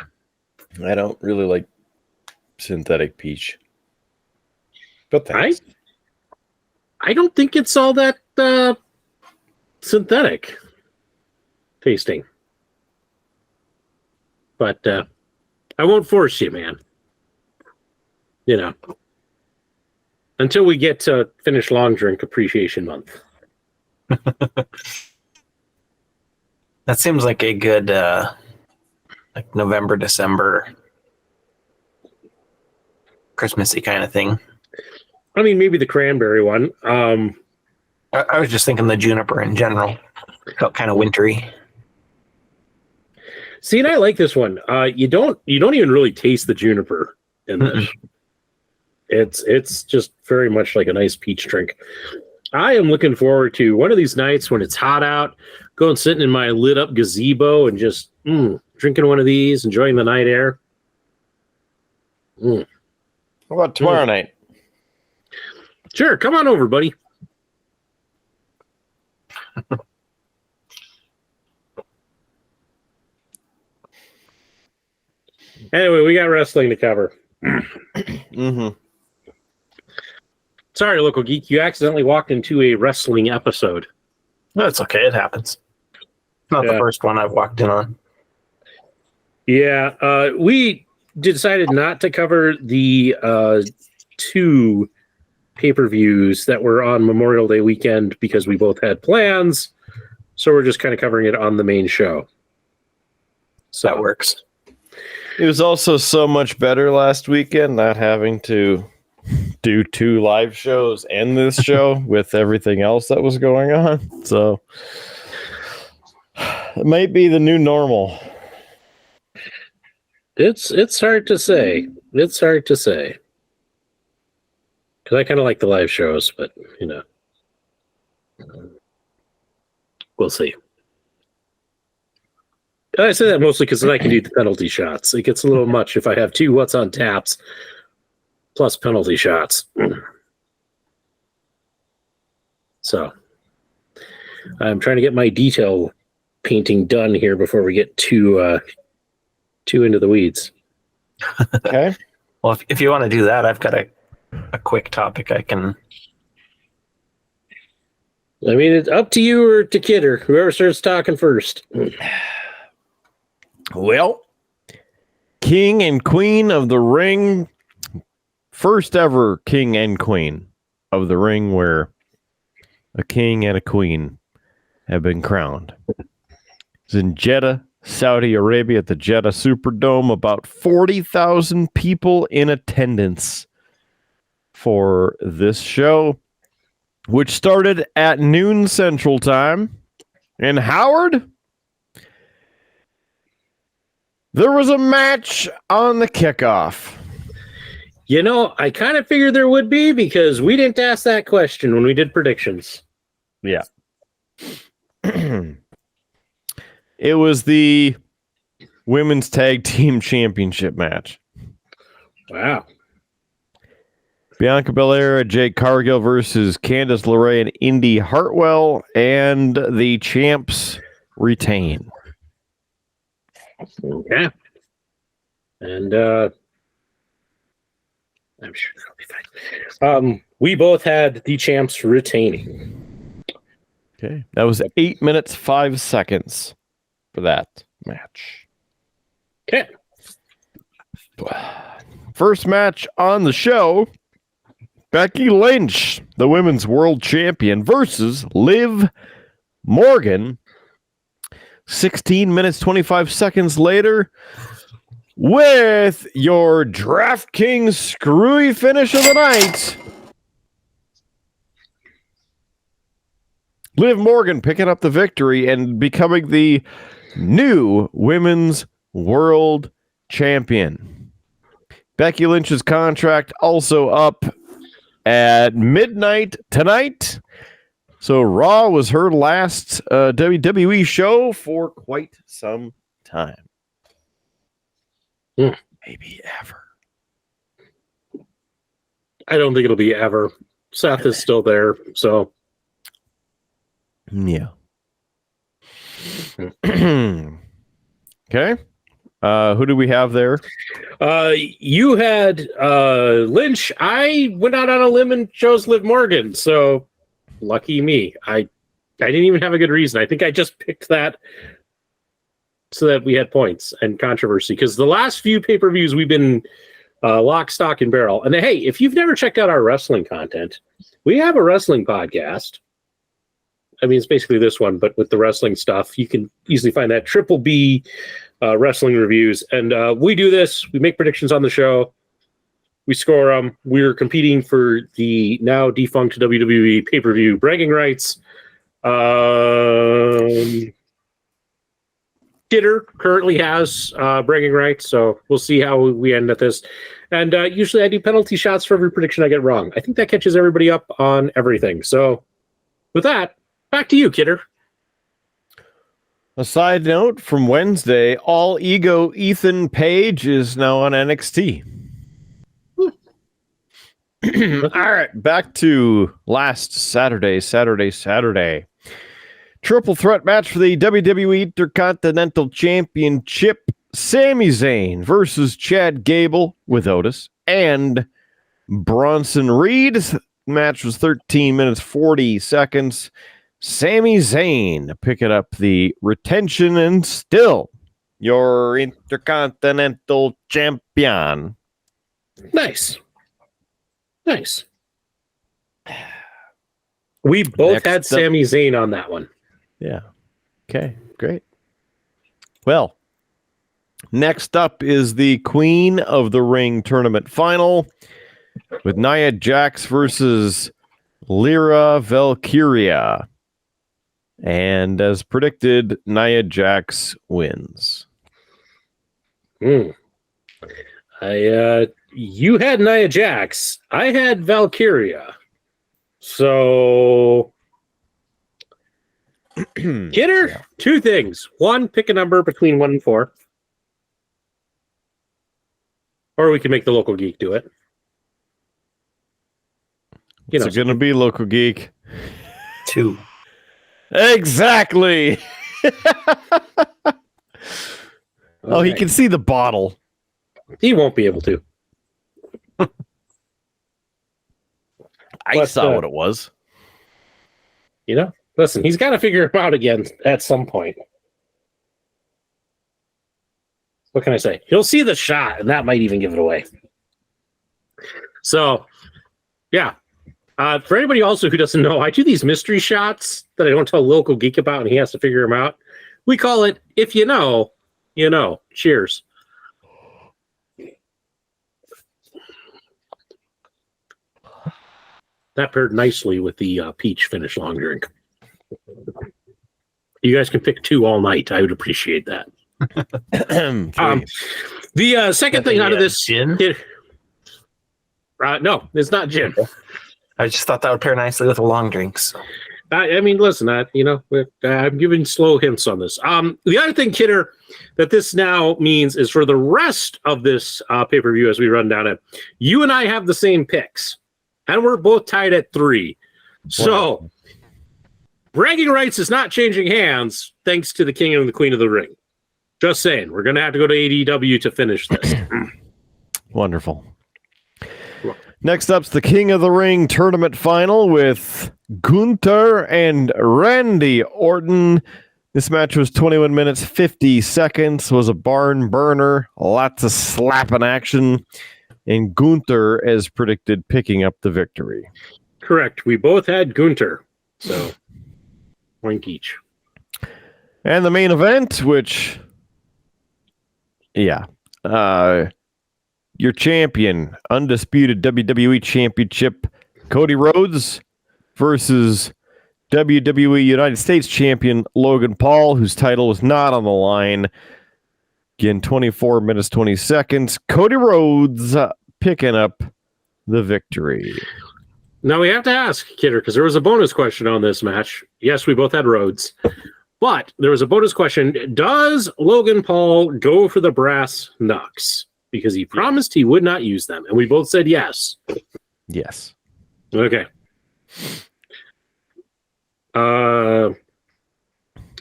I don't really like synthetic peach. But thanks. I don't think it's all that synthetic tasting. But I won't force you, man. Until we get to Finnish Long Drink Appreciation Month. That seems like a good like November, December, Christmassy kind of thing. I mean, maybe the cranberry one. I was just thinking the juniper in general. Felt kind of wintry. See, and I like this one. You don't even really taste the juniper in this. It's just very much like a nice peach drink. I am looking forward to one of these nights when it's hot out, going sitting in my lit up gazebo and just drinking one of these, enjoying the night air. How about tomorrow night? Sure, come on over, buddy. Anyway, we got wrestling to cover. Sorry, Local Geek, you accidentally walked into a wrestling episode. No, it's okay. It happens. Not the first one I've walked in on. Yeah, we decided not to cover the 2 pay-per-views that were on Memorial Day weekend because we both had plans. So we're just kind of covering it on the main show. So that works. It was also so much better last weekend not having to do 2 live shows and this show with everything else that was going on. So it might be the new normal. It's hard to say. It's hard to say. Because I kind of like the live shows, but, we'll see. And I say that mostly because then I can do the penalty shots. It gets a little much if I have 2 what's on taps plus penalty shots. So I'm trying to get my detail painting done here before we get too into the weeds. Okay. Well, if you want to do that, I've got a quick topic I can I mean, it's up to you or to Kidder, whoever starts talking first. Well, King and Queen of the Ring. First ever King and Queen of the Ring where a king and a queen have been crowned. It's in Jeddah, Saudi Arabia at the Jeddah Superdome. About 40,000 people in attendance for this show, which started at noon Central Time. And Howard, there was a match on the kickoff. You know, I kind of figured there would be because we didn't ask that question when we did predictions. Yeah. It was the Women's Tag Team Championship match. Wow. Bianca Belair, Jade Cargill versus Candice LeRae and Indy Hartwell, and the champs retain. Yeah. And I'm sure that'll be fine. We both had the champs retaining. Okay. That was 8 minutes, 5 seconds for that match. Okay. First match on the show, Becky Lynch, the women's world champion, versus Liv Morgan. 16 minutes, 25 seconds later, with your DraftKings screwy finish of the night, Liv Morgan picking up the victory and becoming the new women's world champion. Becky Lynch's contract also up at midnight tonight. So Raw was her last WWE show for quite some time. Maybe ever. I don't think it'll be ever. Seth is still there, so. Yeah. Okay. Who do we have there? You had Lynch. I went out on a limb and chose Liv Morgan, so lucky me. I didn't even have a good reason. I think I just picked that so that we had points and controversy, because the last few pay-per-views we've been lock, stock, and barrel. And hey, if you've never checked out our wrestling content, we have a wrestling podcast. I mean, it's basically this one, but with the wrestling stuff. You can easily find that Triple B wrestling reviews. And we do this. We make predictions on the show. We score them. We're competing for the now defunct WWE pay-per-view bragging rights. Kidder currently has bragging rights, so we'll see how we end at this. And usually I do penalty shots for every prediction I get wrong. I think that catches everybody up on everything. So with that, back to you, Kidder. A side note from Wednesday, All Ego Ethan Page is now on NXT. All right, back to last Saturday. Triple threat match for the WWE Intercontinental Championship. Sami Zayn versus Chad Gable with Otis and Bronson Reed. Match was 13 minutes, 40 seconds. Sami Zayn picking up the retention and still your Intercontinental Champion. Nice. We both had Sami Zayn on that one. Yeah. Okay, great. Well, next up is the Queen of the Ring tournament final with Nia Jax versus Lyra Valkyria. And as predicted, Nia Jax wins. You had Nia Jax. I had Valkyria. So Kidder, two things. One, pick a number between 1 and 4. Or we can make the local geek do it. It's going to be local geek. 2. Exactly. Oh, he Okay. can see the bottle. He won't be able to. I saw what it was. You know, listen, he's got to figure him out again at some point. What can I say? He'll see the shot, and that might even give it away. So, yeah. For anybody also who doesn't know, I do these mystery shots that I don't tell local geek about, and he has to figure them out. We call it, if you know, you know. Cheers. That paired nicely with the peach finish long drink. You guys can pick 2 all night. I would appreciate that. The second thing out of this... Gin? No, it's not gin. I just thought that would pair nicely with a long drink. So. I mean, listen, I'm giving slow hints on this. The other thing, Kidder, that this now means is for the rest of this pay-per-view as we run down it, you and I have the same picks, and we're both tied at 3. So, bragging rights is not changing hands thanks to the King and the Queen of the Ring. Just saying, we're going to have to go to AEW to finish this. Wonderful. Next up's the King of the Ring tournament final with Gunther and Randy Orton. This match was 21 minutes, 50 seconds, was a barn burner, lots of slapping action, and Gunther, as predicted, picking up the victory. Correct. We both had Gunther, so point each. And the main event, which, your champion, undisputed WWE Championship, Cody Rhodes versus WWE United States Champion Logan Paul, whose title was not on the line. Again, 24 minutes, 20 seconds. Cody Rhodes picking up the victory. Now we have to ask, Kidder, because there was a bonus question on this match. Yes, we both had Rhodes. But there was a bonus question. Does Logan Paul go for the brass knucks? Because he promised he would not use them. And we both said yes. Yes. Okay. And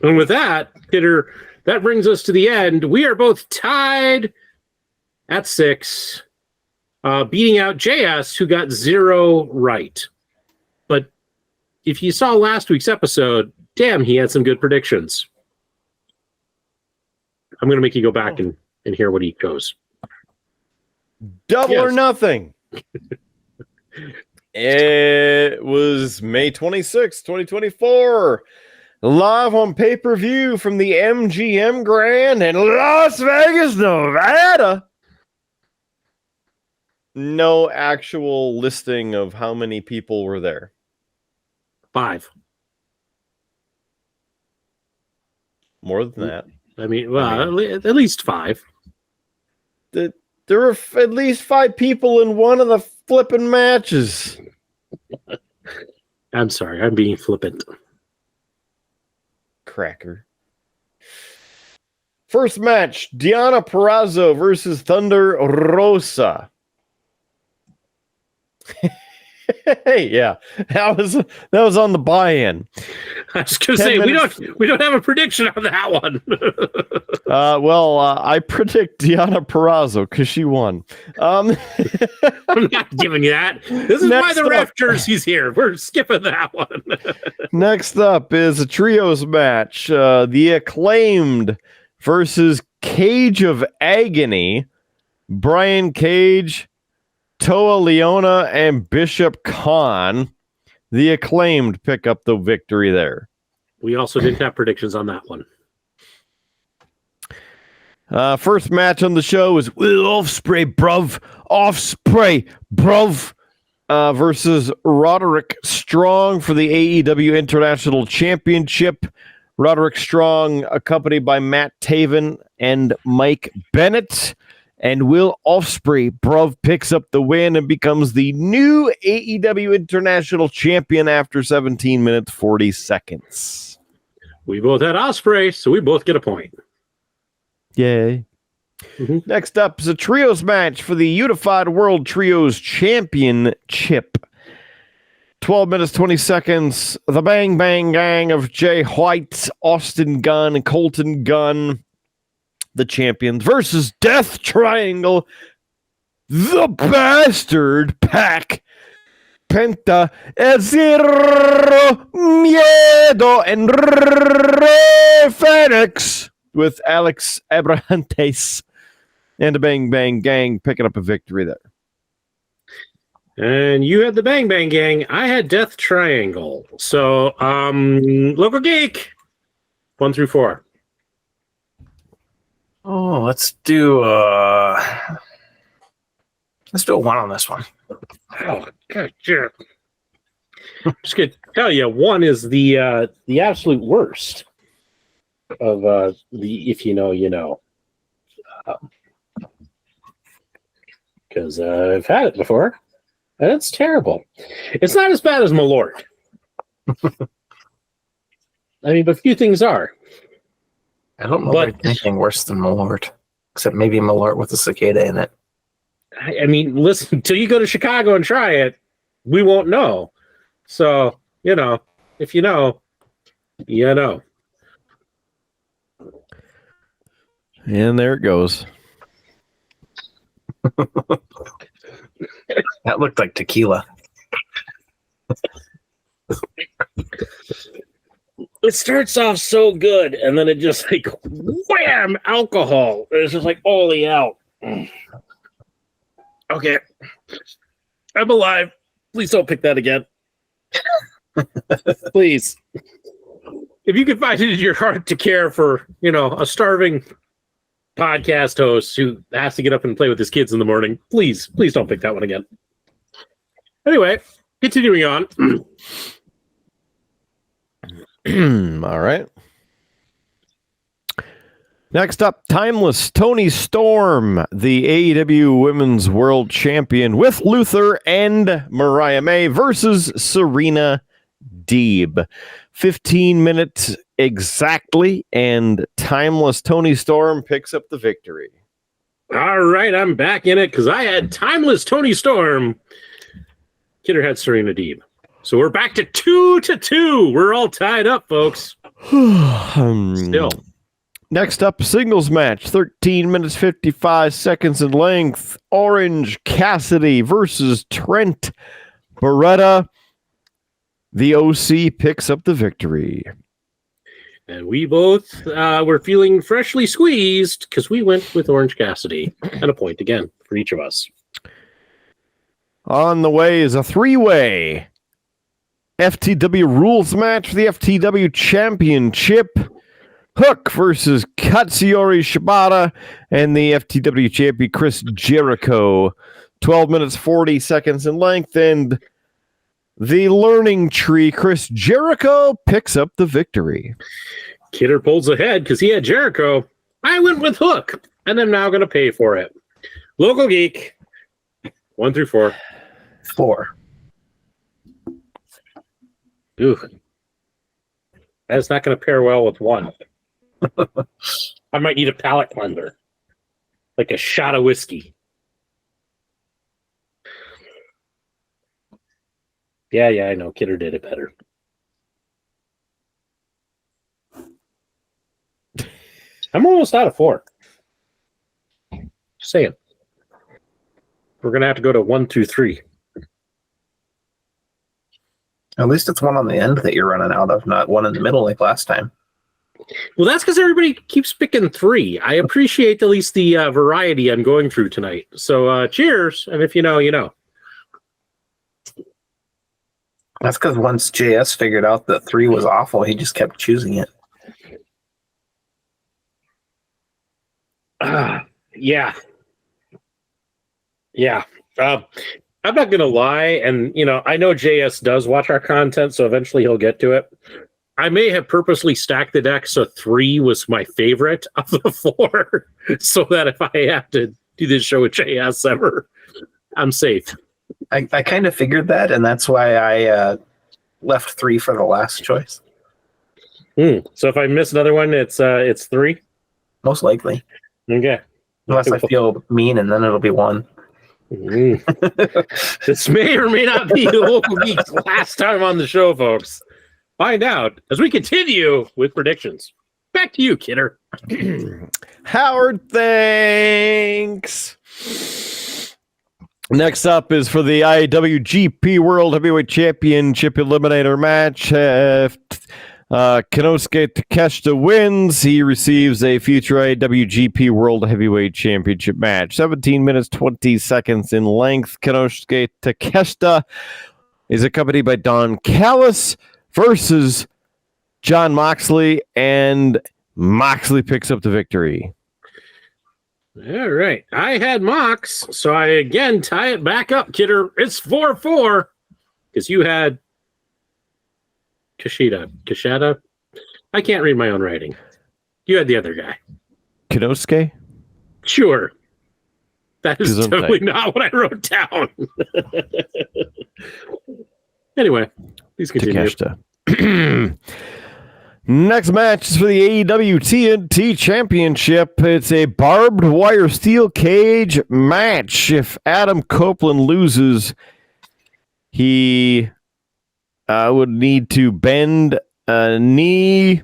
with that, Peter, that brings us to the end. We are both tied at 6, beating out JS, who got 0 right. But if you saw last week's episode, damn, he had some good predictions. I'm going to make you go back and hear what he goes. Double or nothing. It was May 26, 2024. Live on pay-per-view from the MGM Grand in Las Vegas, Nevada. No actual listing of how many people were there. 5. More than that. I mean, well, at least 5. There were at least 5 people in one of the flipping matches. I'm sorry, I'm being flippant. Cracker. First match, Deonna Purrazzo versus Thunder Rosa. Yeah, that was on the buy-in. I was going to say we don't have a prediction on that one. I predict Deonna Purrazzo because she won. I'm not giving you that. This is why the ref jersey's here. We're skipping that one. Next up is a trios match. The Acclaimed versus Cage of Agony. Brian Cage, Toa Leona, and Bishop Khan. The Acclaimed pick up the victory there. We also didn't have predictions on that one. First match on the show is Will Ospreay, bruv, versus Roderick Strong for the AEW International Championship. Roderick Strong accompanied by Matt Taven and Mike Bennett. And Will Ospreay, bruv, picks up the win and becomes the new AEW International Champion after 17 minutes, 40 seconds. We both had Ospreay, so we both get a point. Yay. Mm-hmm. Next up is a trios match for the Unified World Trios Championship. 12 minutes, 20 seconds. The Bang Bang Gang of Jay White, Austin Gunn, and Colton Gunn, the champions, versus Death Triangle, the Bastard Pack, Penta, El Zero Miedo, and Rey Fenix with Alex Abrahantes and the Bang Bang Gang picking up a victory there. And you had the Bang Bang Gang. I had Death Triangle. So, Local Geek, 1 through 4. Oh, let's do a 1 on this one. Oh, God, sure. Just gonna tell you, 1 is the absolute worst of the if you know, you know. Because I've had it before, and it's terrible. It's not as bad as Malort. I mean, but few things are. I don't know if there's anything worse than Malort, except maybe Malort with a cicada in it. I mean, listen, until you go to Chicago and try it, we won't know. So, you know, if you know, you know. And there it goes. That looked like tequila. It starts off so good, and then it just like wham, alcohol. It's just like, holy hell. Okay. I'm alive. Please don't pick that again. Please. If you could find it in your heart to care for, you know, a starving podcast host who has to get up and play with his kids in the morning, please don't pick that one again. Anyway, continuing on. All right. Next up, Timeless Tony Storm, the AEW Women's World Champion, with Luther and Mariah May versus Serena Deeb. 15 minutes exactly, and Timeless Tony Storm picks up the victory. All right, I'm back in it because I had Timeless Tony Storm. Kidder had Serena Deeb. So we're back to 2-2. We're all tied up, folks. Still. Next up, singles match, 13 minutes 55 seconds in length. Orange Cassidy versus Trent Beretta. The OC picks up the victory. And we both were feeling freshly squeezed because we went with Orange Cassidy. And a point again for each of us. On the way is a three-way FTW rules match for the FTW Championship. Hook versus Katsuyori Shibata and the FTW champion Chris Jericho. 12 minutes 40 seconds in length, and the learning tree Chris Jericho picks up the victory. Kidder pulls ahead because he had Jericho. I went with Hook, and I'm now going to pay for it. Local Geek, 1 through 4. 4. Ooh. That's not going to pair well with 1. I might need a palate cleanser. Like a shot of whiskey. Yeah, I know. Kidder did it better. I'm almost out of 4. Just saying. We're going to have to go to 1 through 3. At least it's 1 on the end that you're running out of, not 1 in the middle like last time. Well, that's because everybody keeps picking 3. I appreciate at least the variety I'm going through tonight. So cheers. And if you know, you know. That's because once JS figured out that 3 was awful, he just kept choosing it. Yeah. I'm not going to lie. And, you know, I know JS does watch our content, so eventually he'll get to it. I may have purposely stacked the deck so 3 was my favorite of the 4, so that if I have to do this show with JS ever, I'm safe. I kind of figured that, and that's why I left 3 for the last choice. So if I miss another one, it's 3? Most likely. Okay. Unless I feel mean, and then it'll be 1. This may or may not be the Local Geek's last time on the show, folks. Find out as we continue with predictions. Back to you, Kidder. Howard, thanks. Next up is for the IWGP World Heavyweight Championship Eliminator match. Konosuke Takeshita wins. He receives a future IWGP World Heavyweight Championship match. 17 minutes, 20 seconds in length. Konosuke Takeshita is accompanied by Don Callis versus John Moxley, and Moxley picks up the victory. All right. I had Mox, so I again tie it back up, Kidder. It's 4-4 because you had Kashida. I can't read my own writing. You had the other guy. Konosuke? Sure. That is totally not what I wrote down. Anyway, please continue. Takeshita. Next match is for the AEW TNT Championship. It's a barbed wire steel cage match. If Adam Copeland loses, he would need to bend a knee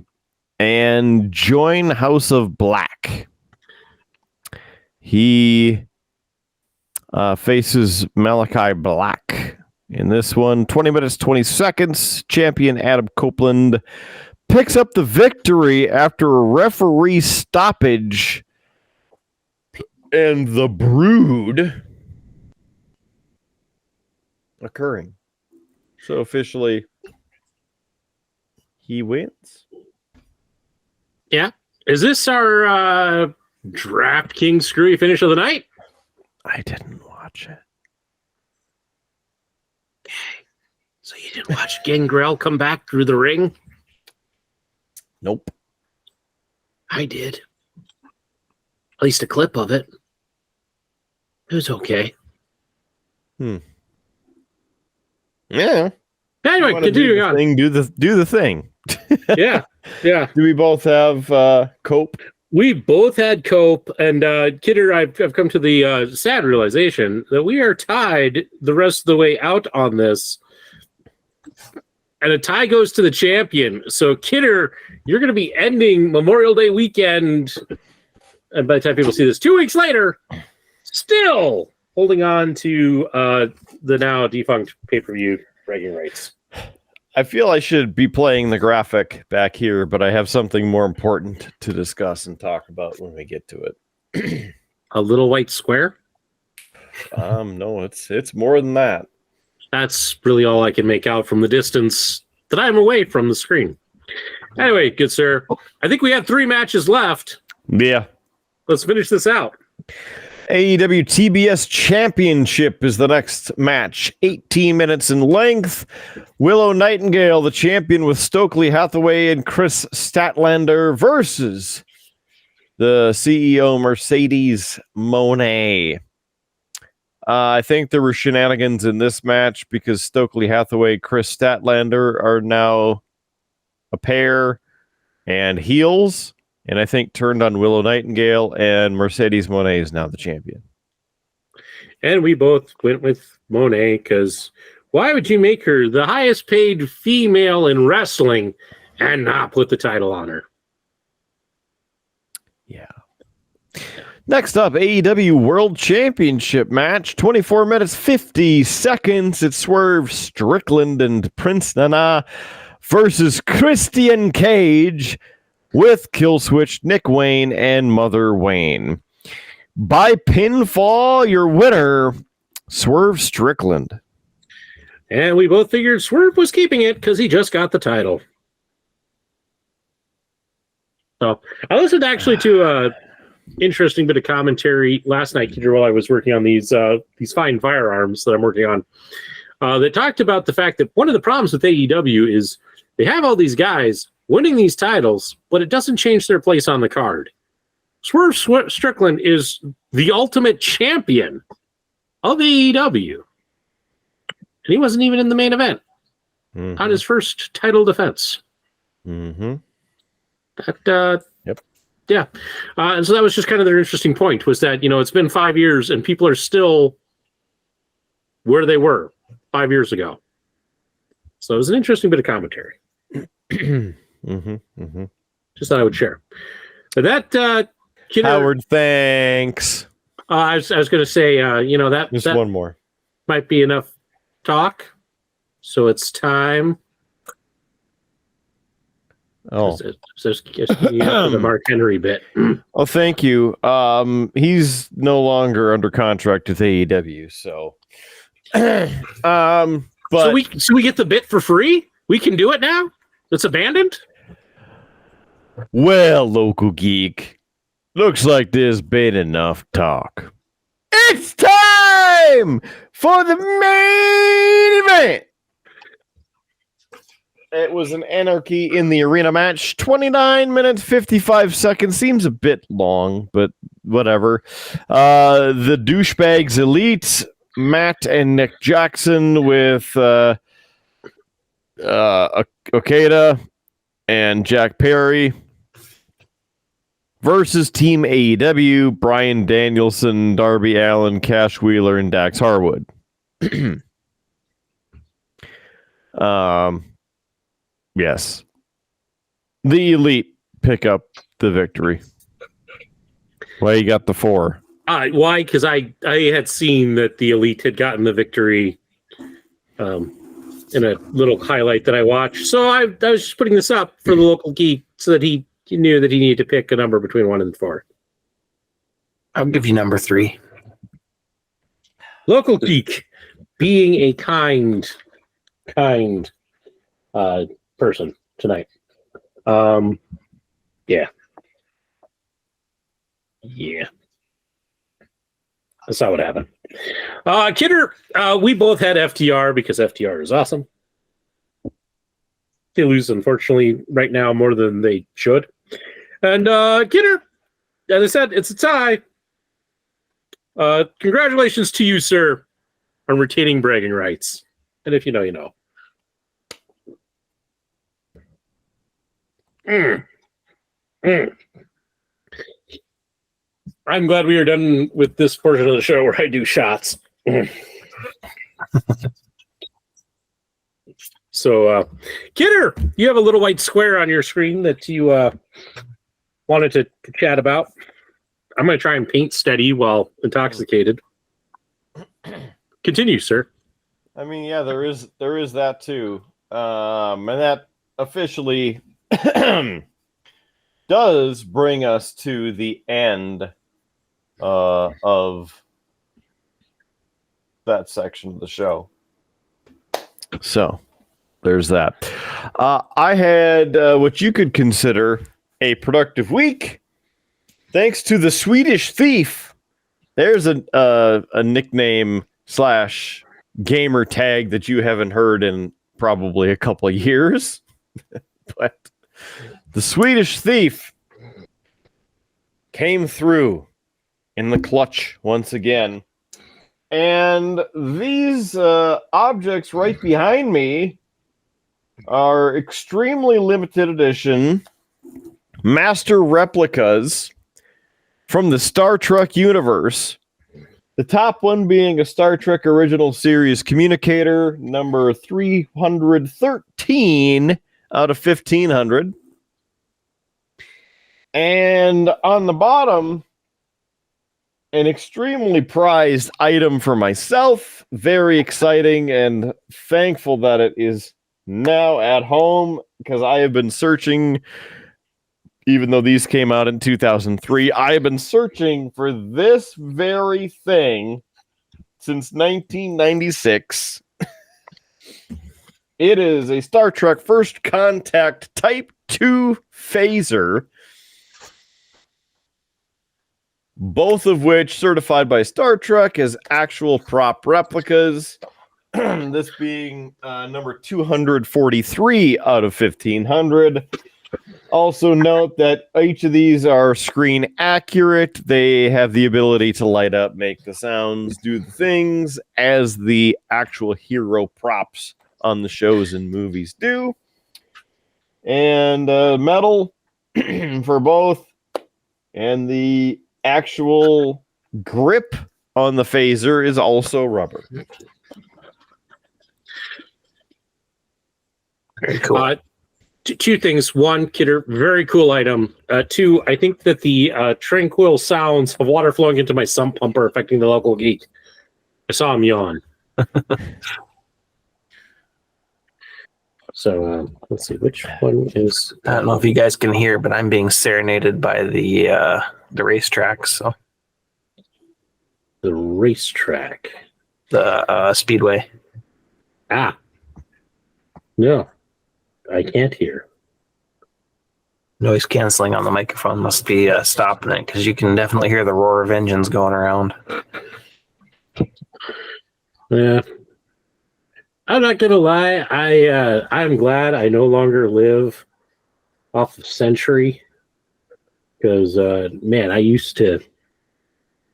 and join House of Black. He faces Malachi Black in this one. 20 minutes, 20 seconds. Champion Adam Copeland picks up the victory after a referee stoppage, and the Brood occurring. So officially, he wins. Yeah. Is this our DraftKings screwy finish of the night? I didn't watch it. So you didn't watch Gangrel come back through the ring? Nope. I did. At least a clip of it. It was okay. Yeah. Anyway, continuing on. Do the thing. Yeah. Do we both have Cope? We both had Cope, and Kidder, I've come to the sad realization that we are tied the rest of the way out on this. And a tie goes to the champion. So, Kidder, you're going to be ending Memorial Day weekend. And by the time people see this 2 weeks later, still holding on to the now defunct pay-per-view bragging rights. I feel I should be playing the graphic back here, but I have something more important to discuss and talk about when we get to it. A little white square? No, it's more than that. That's really all I can make out from the distance that I'm away from the screen. Anyway, good sir. I think we have 3 matches left. Yeah. Let's finish this out. AEW TBS Championship is the next match. 18 minutes in length. Willow Nightingale, the champion with Stokely Hathaway and Chris Statlander versus the CEO Mercedes Moné. I think there were shenanigans in this match because Stokely Hathaway, Chris Statlander are now a pair and heels, and I think turned on Willow Nightingale, and Mercedes Moné is now the champion. And we both went with Moné because why would you make her the highest paid female in wrestling and not put the title on her? Yeah. Next up, AEW World Championship match, 24 minutes, 50 seconds. It's Swerve Strickland and Prince Nana versus Christian Cage with Killswitch, Nick Wayne, and Mother Wayne. By pinfall, your winner, Swerve Strickland. And we both figured Swerve was keeping it because he just got the title. So I listened actually to interesting bit of commentary last night, Kendra, while I was working on these fine firearms that I'm working on. That talked about the fact that one of the problems with AEW is they have all these guys winning these titles, but it doesn't change their place on the card. Swerve Strickland is the ultimate champion of AEW, and he wasn't even in the main event on his first title defense. Mm-hmm. Yep. Yeah. And so that was just kind of their interesting point, was that, it's been 5 years and people are still where they were 5 years ago. So it was an interesting bit of commentary. Just thought I would share. But that, Howard, thanks. I was going to say, Just that one more. might be enough talk. So it's time. Oh, Just the Mark Henry bit. oh, thank you. He's no longer under contract with AEW, so. But So we get the bit for free? We can do it now? It's abandoned? well, local geek, looks like there's been enough talk. It's time for the main event. It was an Anarchy in the Arena match. 29 minutes, 55 seconds. Seems a bit long, but whatever. The Douchebags Elite, Matt and Nick Jackson with Okada and Jack Perry versus Team AEW, Bryan Danielson, Darby Allin, Cash Wheeler, and Dax Harwood. Yes. The Elite pick up the victory. Why you got the 4? Why? Because I had seen that the Elite had gotten the victory in a little highlight that I watched. So I was just putting this up for the local geek so that he knew that he needed to pick a number between 1 and 4. I'll give you number 3. Local geek, being a kind person tonight. Yeah. That's not what happened. Kidder, we both had FTR because FTR is awesome. They lose, unfortunately, right now more than they should. And Kidder, as I said, it's a tie. Congratulations to you, sir, on retaining bragging rights. And if you know, you know. I'm glad we are done with this portion of the show where I do shots. So, Kidder, you have a little white square on your screen that you wanted to chat about. I'm going to try and paint steady while intoxicated. Continue, sir. I mean, yeah, there is that too. And that officially does bring us to the end of that section of the show. So there's that. I had what you could consider a productive week, thanks to the Swedish Thief. There's a nickname / gamer tag that you haven't heard in probably a couple of years. But the Swedish Thief came through in the clutch once again. And these objects right behind me are extremely limited edition master replicas from the Star Trek universe. The top one being a Star Trek Original Series communicator, number 313 out of 1,500. And on the bottom, an extremely prized item for myself. Very exciting and thankful that it is now at home, because I have been searching, even though these came out in 2003, I have been searching for this very thing since 1996. It is a Star Trek First Contact Type 2 phaser, both of which certified by Star Trek as actual prop replicas. This being number 243 out of 1,500. Also note that each of these are screen accurate. They have the ability to light up, make the sounds, do the things as the actual hero props on the shows and movies do. And metal for both. And the actual grip on the phaser is also rubber. Very cool. two things. One, Kidder, very cool item. Two, I think that the tranquil sounds of water flowing into my sump pump are affecting the local geek. I saw him yawn. So let's see, which one is... I don't know if you guys can hear, but I'm being serenaded by the racetrack. So the racetrack. The speedway. Ah. No, I can't hear. Noise canceling on the microphone must be stopping it, because you can definitely hear the roar of engines going around. Yeah. I'm not gonna lie. I'm glad I no longer live off of Century, because man, I used to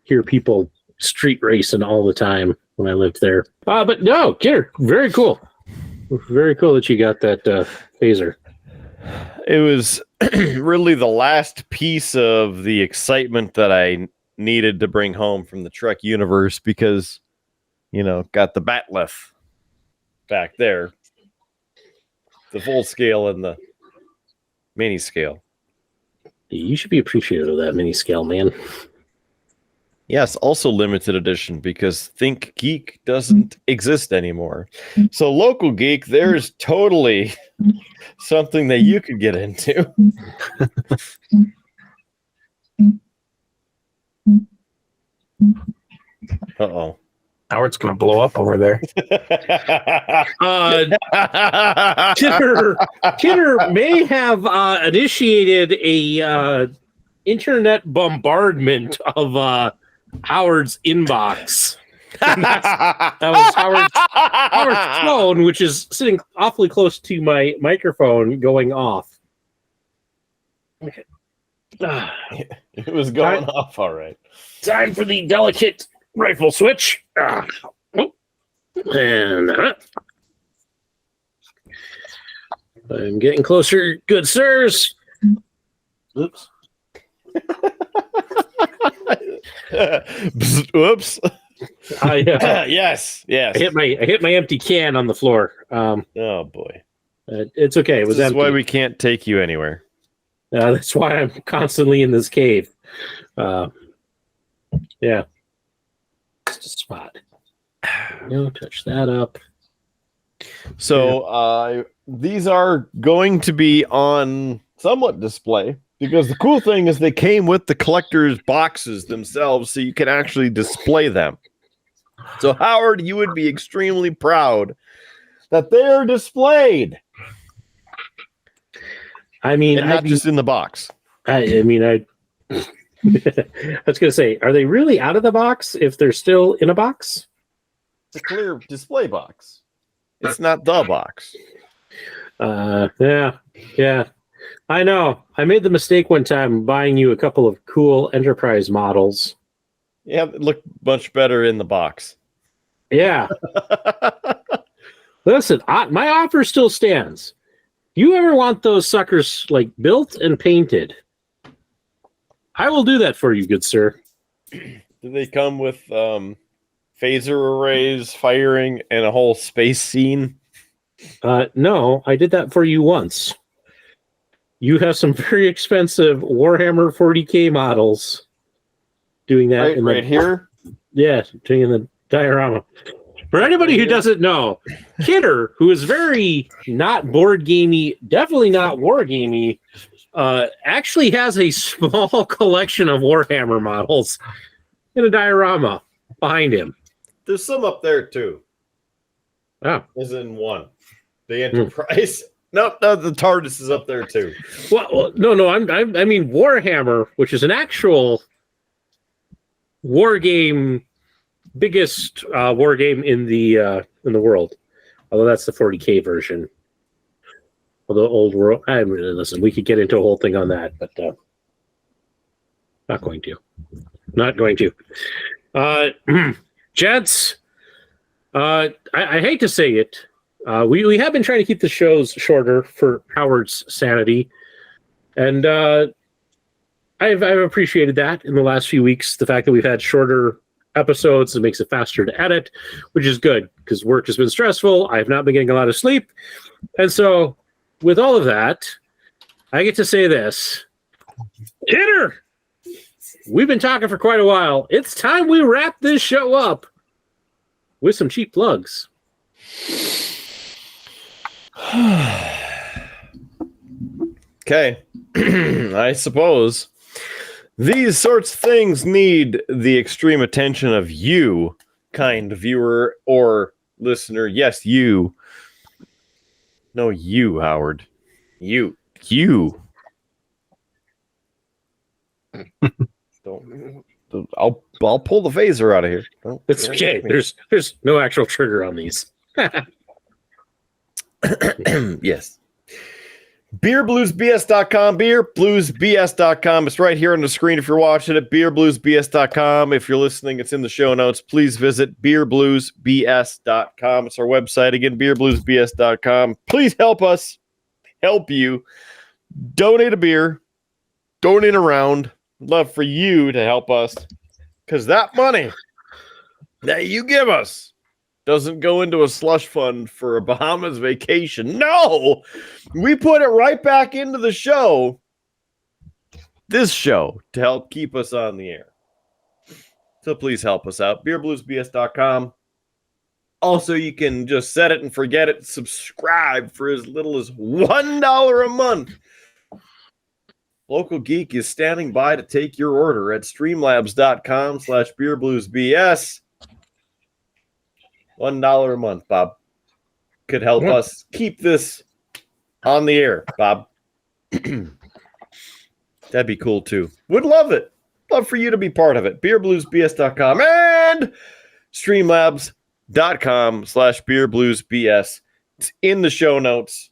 hear people street racing all the time when I lived there. But no, Kidder, very cool. Very cool that you got that phaser. It was really the last piece of the excitement that I needed to bring home from the Trek universe, because, got the Batleth back there, the full scale and the mini scale. You should be appreciative of that mini scale, man. Yes, also limited edition, because Think Geek doesn't exist anymore. So local geek, there's totally something that you could get into. Uh-oh. Howard's going to blow up over there. Kidder may have initiated a internet bombardment of Howard's inbox. That was Howard's phone, which is sitting awfully close to my microphone, going off. Okay. It was going off all right. Time for the delicate rifle switch. And I'm getting closer, good sirs. Oops. Whoops. Yes. I hit my empty can on the floor. Oh boy. It's okay. It was That's empty. why we can't take you anywhere. That's why I'm constantly in this cave. Yeah. Just a spot. Touch that up. So these are going to be on somewhat display, because the cool thing is they came with the collector's boxes themselves, so you can actually display them. So Howard, you would be extremely proud that they're displayed. I mean, and not just in the box. I was going to say, are they really out of the box if they're still in a box? It's a clear display box. It's not the box. Yeah. I know. I made the mistake one time buying you a couple of cool Enterprise models. Yeah, it looked much better in the box. Yeah. Listen, my offer still stands. You ever want those suckers built and painted? I will do that for you, good sir. Do they come with phaser arrays, firing, and a whole space scene? No, I did that for you once. You have some very expensive Warhammer 40K models doing that right here? Yeah, doing in the diorama. For anybody who doesn't know, Kidder, who is very not board gamey, definitely not war gamey, actually has a small collection of Warhammer models in a diorama behind him. There's some up there too. Oh, as in one, the Enterprise. Nope, no, the TARDIS is up there too. Well, no, I mean Warhammer, which is an actual war game, biggest war game in the world. Although that's the 40K version. Although old world, listen, we could get into a whole thing on that, but not going to. Gents, I hate to say it. We have been trying to keep the shows shorter for Howard's sanity, and I've appreciated that in the last few weeks. The fact that we've had shorter episodes, it makes it faster to edit, which is good because work has been stressful. I have not been getting a lot of sleep, and so with all of that, I get to say this. Hitter! We've been talking for quite a while. It's time we wrap this show up with some cheap plugs. Okay. I suppose these sorts of things need the extreme attention of you, kind viewer or listener. Yes, you. No, you, Howard. You. Don't. I'll pull the phaser out of here. It's okay. There's no actual trigger on these. Yes. BeerBluesBS.com, BeerBluesBS.com. It's right here on the screen if you're watching it. BeerBluesBS.com. If you're listening, it's in the show notes. Please visit BeerBluesBS.com. It's our website again, BeerBluesBS.com. Please help us help you. Donate a beer. Donate a round. Love for you to help us, because that money that you give us doesn't go into a slush fund for a Bahamas vacation. No, we put it right back into the show, this show, to help keep us on the air. So please help us out. BeerBluesBS.com. Also, you can just set it and forget it. Subscribe for as little as $1 a month. Local Geek is standing by to take your order at streamlabs.com/beerbluesbs. $1 a month, Bob. Could help us keep this on the air, Bob. That'd be cool, too. Would love it. Love for you to be part of it. BeerBluesBS.com and streamlabs.com/beerbluesbs. It's in the show notes.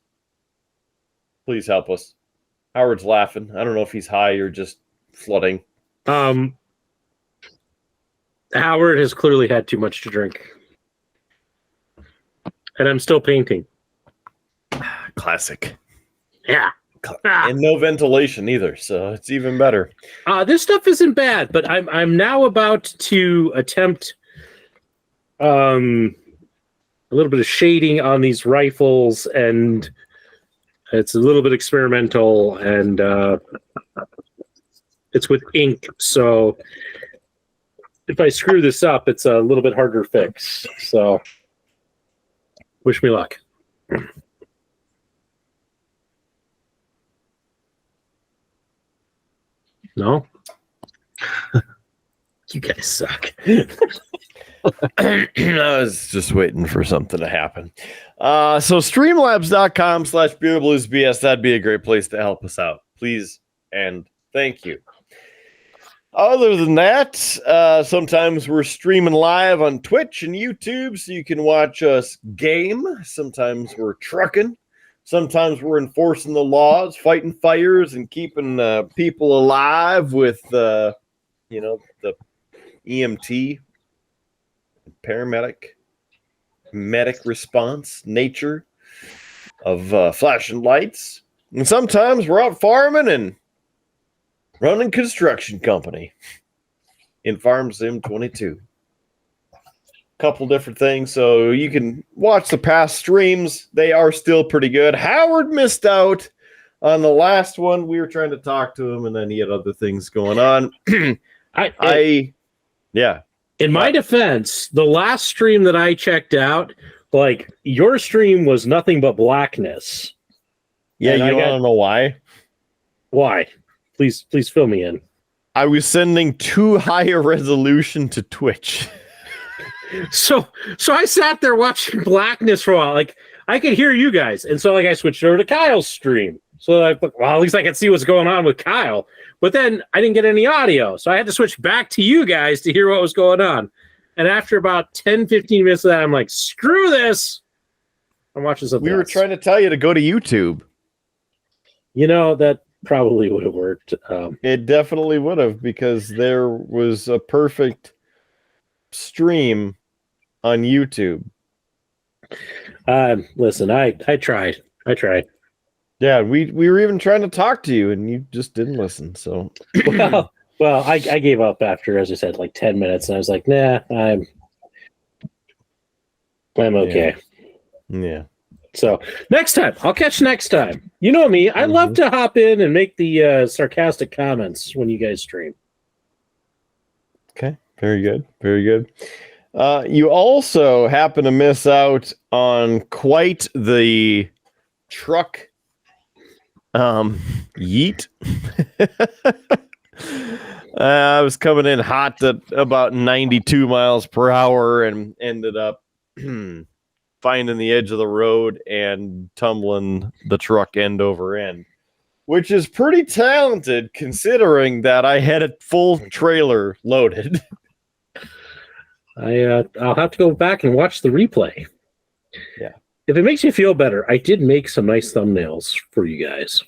Please help us. Howard's laughing. I don't know if he's high or just flooding. Howard has clearly had too much to drink. And I'm still painting. Classic. Yeah. And no ventilation either, so it's even better. This stuff isn't bad, but I'm now about to attempt a little bit of shading on these rifles, and it's a little bit experimental, and it's with ink, so if I screw this up, it's a little bit harder to fix. So wish me luck. No? You guys suck. I was just waiting for something to happen. So streamlabs.com/beerbluesbs, that'd be a great place to help us out. Please and thank you. Other than that, sometimes we're streaming live on Twitch and YouTube, so you can watch us game. Sometimes we're trucking. Sometimes we're enforcing the laws, fighting fires, and keeping people alive with, the EMT, paramedic, medic response nature of flashing lights. And sometimes we're out farming and running construction company in Farm Sim 22. Couple different things, so you can watch the past streams. They are still pretty good. Howard missed out on the last one. We were trying to talk to him, and then he had other things going on. In my defense, the last stream that I checked out, like, your stream was nothing but blackness. Yeah, you want to know why? Why? Please fill me in. I was sending too high a resolution to Twitch. So I sat there watching blackness for a while. Like, I could hear you guys. And so, like, I switched over to Kyle's stream. So I thought, well, at least I can see what's going on with Kyle. But then I didn't get any audio. So I had to switch back to you guys to hear what was going on. And after about 10, 15 minutes of that, I'm like, screw this. I'm watching something We were else. trying to tell you to go to YouTube. You know, that probably would have worked. It definitely would have, because there was a perfect stream on YouTube. Listen, I tried. Yeah, we were even trying to talk to you, and you just didn't listen. So, well, I gave up after, as I said, like 10 minutes, and I was like, nah, I'm okay. Yeah. So next time, I'll catch next time. You know me. I love to hop in and make the sarcastic comments when you guys stream. Okay, very good, very good. You also happen to miss out on quite the truck yeet. I was coming in hot at about 92 miles per hour and ended up finding the edge of the road and tumbling the truck end over end, which is pretty talented considering that I had a full trailer loaded. I'll have to go back and watch the replay. Yeah. If it makes you feel better, I did make some nice thumbnails for you guys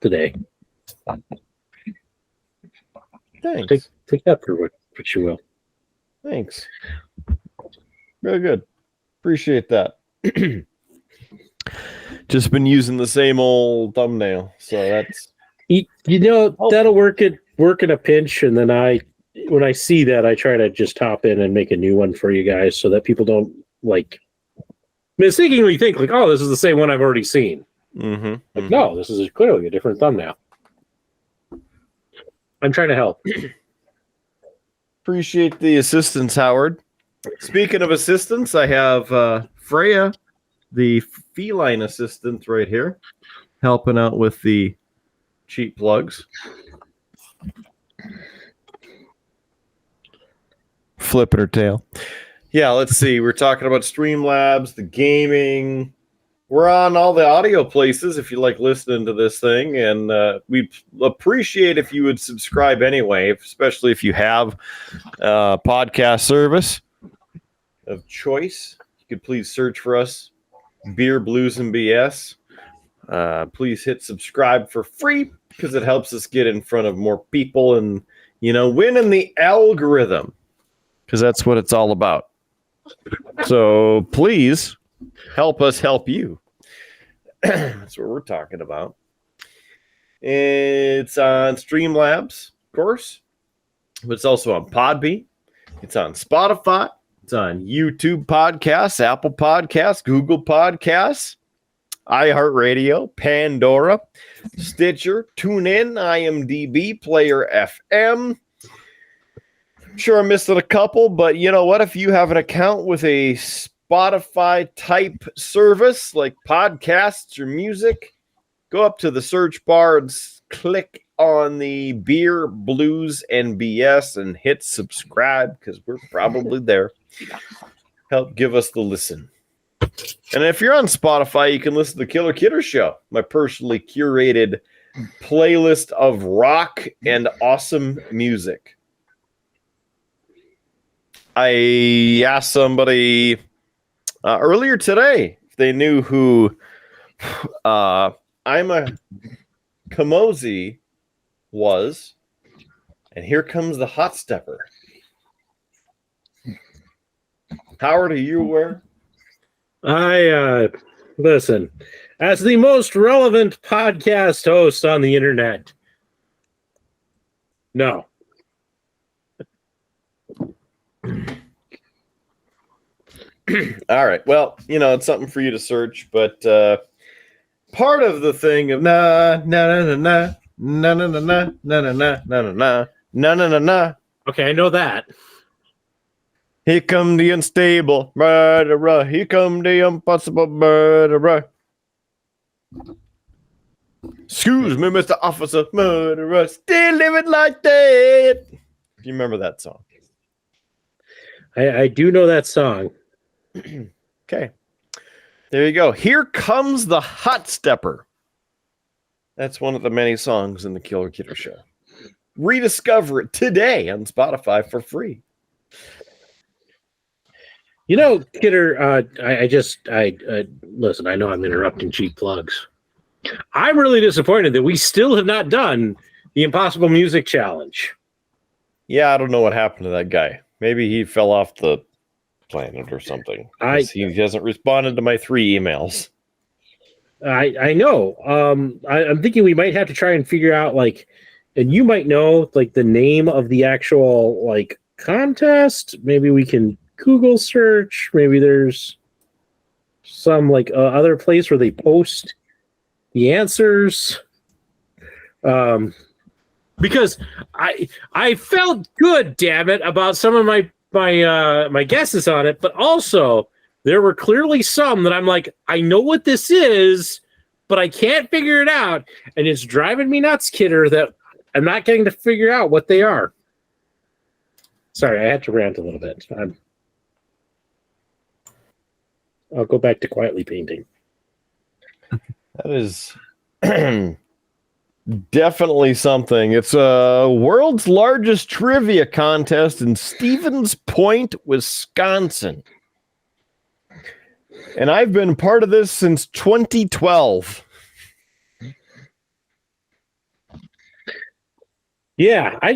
today. Thanks. Take that for what you will. Thanks. Very good. Appreciate that. Just been using the same old thumbnail, so that's that'll work in a pinch, and then when I see that, I try to just hop in and make a new one for you guys so that people don't mistakenly think oh, this is the same one I've already seen. No, this is clearly a different thumbnail. I'm trying to help. Appreciate the assistance, Howard. Speaking of assistance, I have Freya, the feline assistant, right here, helping out with the cheap plugs. Flipping her tail. Yeah, let's see. We're talking about Streamlabs, the gaming. We're on all the audio places if you like listening to this thing, and we'd appreciate if you would subscribe anyway, especially if you have a podcast service of choice. You could please search for us, Beer, Blues, and BS. Please hit subscribe for free because it helps us get in front of more people and, win in the algorithm, because that's what it's all about. So please help us help you. That's what we're talking about. It's on Streamlabs, of course, but it's also on Podbean. It's on Spotify. It's on YouTube Podcasts, Apple Podcasts, Google Podcasts, iHeartRadio, Pandora, Stitcher, TuneIn, IMDb, Player FM. I'm sure I'm missing a couple, but you know what? If you have an account with a Spotify type service like podcasts or music, go up to the search bar and click on the Beer, Blues, and BS and hit subscribe because we're probably there. Help give us the listen. And if you're on Spotify, you can listen to the Killer Kidder Show, my personally curated playlist of rock and awesome music. I asked somebody earlier today if they knew who I'm a Kamosi was, and here comes the hot stepper. Howard, are you aware? Listen, as the most relevant podcast host on the internet, no. All right. Well, it's something for you to search, but part of the thing of na na na na na na na na na na na na na na na na. Okay, I know that. Here come the unstable murderer. Here come the impossible murderer. Excuse me, Mr. Officer, murderer, still living like that. Do you remember that song? I do know that song. Okay. There you go. Here comes the hot stepper. That's one of the many songs in the Killer Kidder Show. Rediscover it today on Spotify for free. Kidder, listen, I know I'm interrupting cheap plugs. I'm really disappointed that we still have not done the Impossible Music Challenge. Yeah, I don't know what happened to that guy. Maybe he fell off the planet or something. He hasn't responded to my 3 emails. I know. I'm thinking we might have to try and figure out and you might know the name of the actual contest. Maybe we can Google search. Maybe there's some like other place where they post the answers. Because I felt good, damn it, about some of my guesses on it, but also there were clearly some that I'm like, I know what this is, but I can't figure it out, and it's driving me nuts, Kidder, that I'm not getting to figure out what they are. Sorry, I had to rant a little bit. I'll go back to quietly painting. That is definitely something. It's a world's largest trivia contest in Stevens Point, Wisconsin. And I've been part of this since 2012. Yeah, I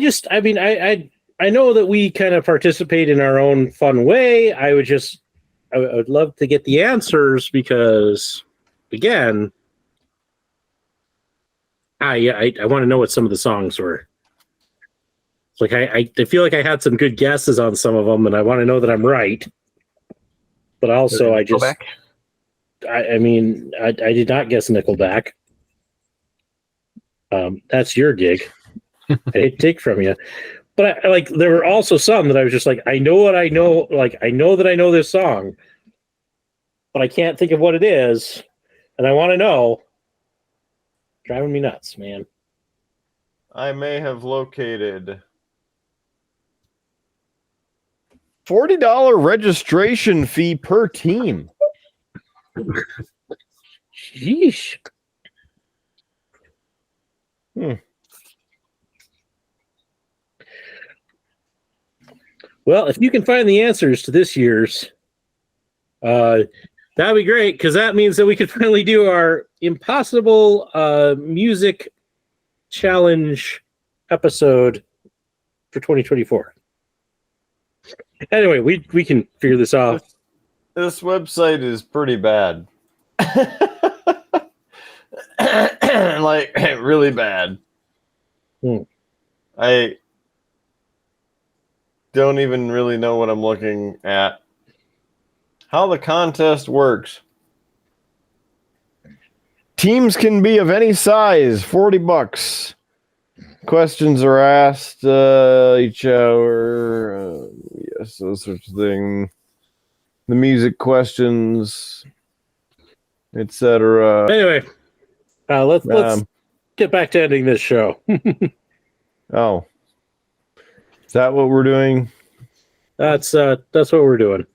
know that we kind of participate in our own fun way. I would love to get the answers because, again, I want to know what some of the songs were. Like I feel like I had some good guesses on some of them, and I want to know that I'm right. But also, I did not guess Nickelback. That's your gig. I hate to take from you. But there were also some that I was just like, I know what I know. Like, I know that I know this song, but I can't think of what it is, and I want to know. Driving me nuts, man. I may have located $40 registration fee per team. Sheesh. Well, if you can find the answers to this year's, that'd be great, because that means that we could finally do our impossible music challenge episode for 2024. Anyway, we can figure this out. This website is pretty bad. Like, really bad. I don't even really know what I'm looking at. How the contest works. Teams can be of any size, $40. Questions are asked each hour. Yes, those sorts of things. The music questions, etc. Anyway, let's get back to ending this show. Oh, is that what we're doing? That's what we're doing.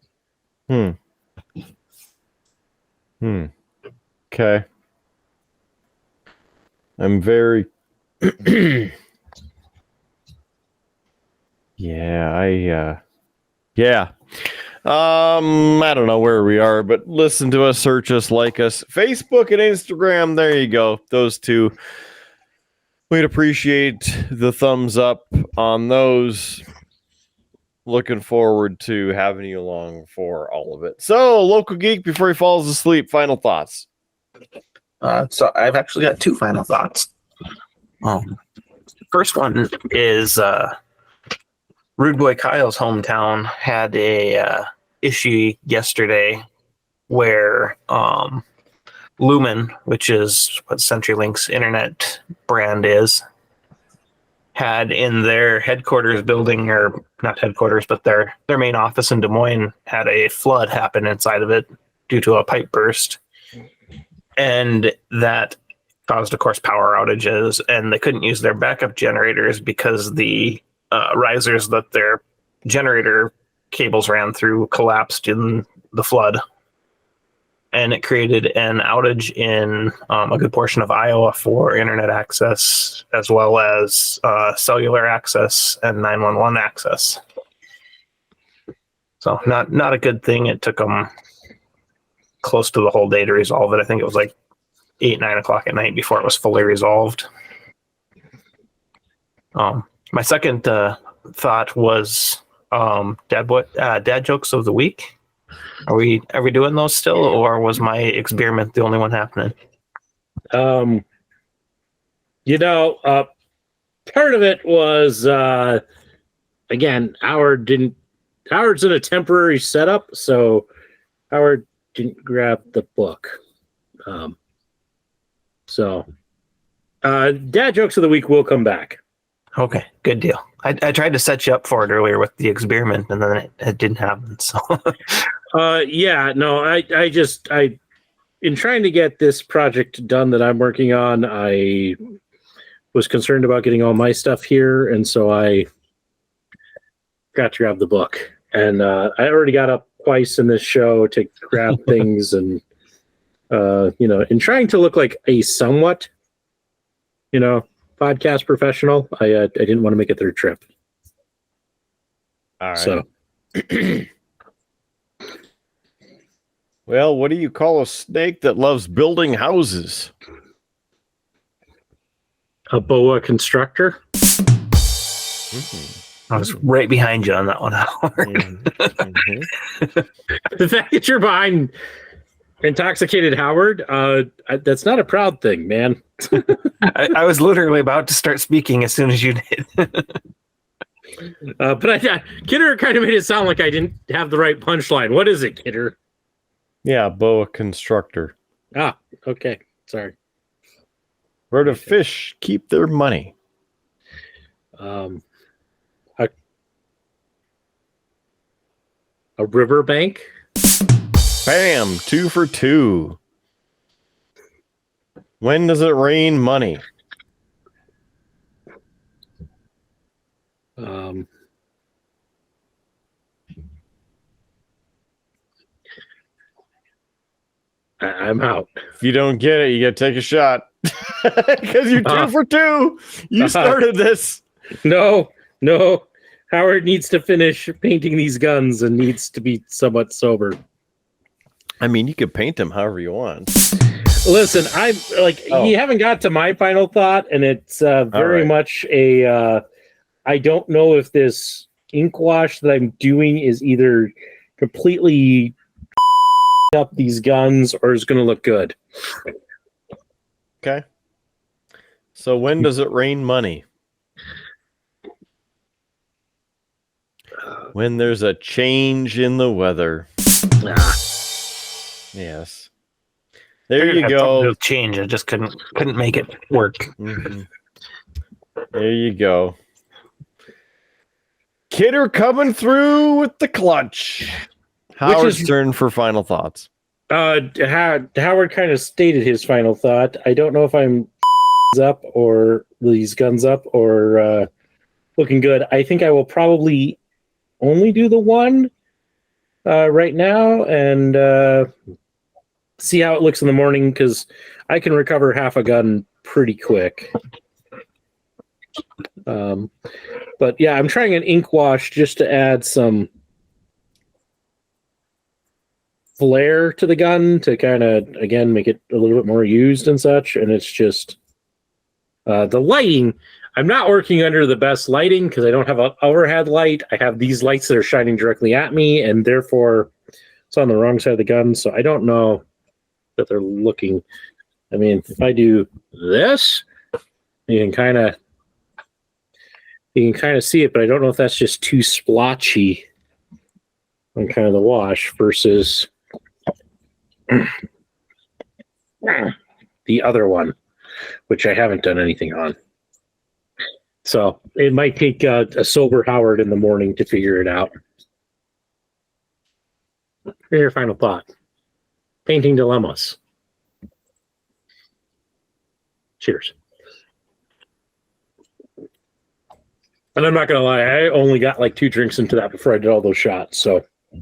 Okay. I'm very yeah. I don't know where we are, but listen to us, search us, like us, Facebook and Instagram. There you go. Those two. We'd appreciate the thumbs up on those. Looking forward to having you along for all of it. So, Local Geek, before he falls asleep, final thoughts. So I've actually got two final thoughts. First one is Rude Boy Kyle's hometown had a issue yesterday where Lumen, which is what CenturyLink's internet brand is, had in their headquarters building, or not headquarters, but their main office in Des Moines, had a flood happen inside of it due to a pipe burst. And that caused, of course, power outages, and they couldn't use their backup generators because the risers that their generator cables ran through collapsed in the flood. And it created an outage in a good portion of Iowa for internet access, as well as cellular access and 911 access. So not a good thing. It took them close to the whole day to resolve it. I think it was like 8-9 o'clock at night before it was fully resolved. My second thought was dad jokes of the week. Are we doing those still, or was my experiment the only one happening? Part of it was again, Howard's in a temporary setup, so Howard didn't grab the book. Dad jokes of the week will come back. Okay, good deal. I tried to set you up for it earlier with the experiment, and then it didn't happen. So, I in trying to get this project done that I'm working on, I was concerned about getting all my stuff here, and so I got to grab the book. And I already got up twice in this show to grab things, and in trying to look like a somewhat, podcast professional, I didn't want to make a third trip. All right. So, well, what do you call a snake that loves building houses? a boa constrictor. I was right behind you on that one, Howard. The fact that you're behind intoxicated Howard, that's not a proud thing, man. I was literally about to start speaking as soon as you did. But Kidder kind of made it sound like I didn't have the right punchline. What is it, Kidder? Yeah, boa constrictor. Ah, okay. Sorry. Where do fish keep their money? A riverbank. Bam, 2 for 2. When does it rain money? I'm out. If you don't get it, you got to take a shot. Because you're 2 for 2. You started this. No. Howard needs to finish painting these guns and needs to be somewhat sober. I mean, you could paint them however you want. Listen, I'm like, you haven't got to my final thought, and it's very much a. I don't know if this ink wash that I'm doing is either completely up these guns or is going to look good. Okay. So when does it rain money? When there's a change in the weather. Yes. There you go. Change. I just couldn't make it work. Mm-hmm. There you go. Kidder coming through with the clutch. Howard's turn for final thoughts. Howard kind of stated his final thought. I don't know if I'm up or these guns up or looking good. I think I will probably only do the one right now and see how it looks in the morning, because I can recover half a gun pretty quick. But yeah, I'm trying an ink wash just to add some flair to the gun to kind of, again, make it a little bit more used and such. And it's just the lighting. I'm not working under the best lighting because I don't have an overhead light. I have these lights that are shining directly at me, and therefore it's on the wrong side of the gun. So I don't know that they're looking. I mean, if I do this, you can kind of see it, but I don't know if that's just too splotchy on kind of the wash versus the other one, which I haven't done anything on. So it might take a sober Howard in the morning to figure it out. Your final thought. Painting dilemmas. Cheers. And I'm not going to lie, I only got like 2 drinks into that before I did all those shots. So I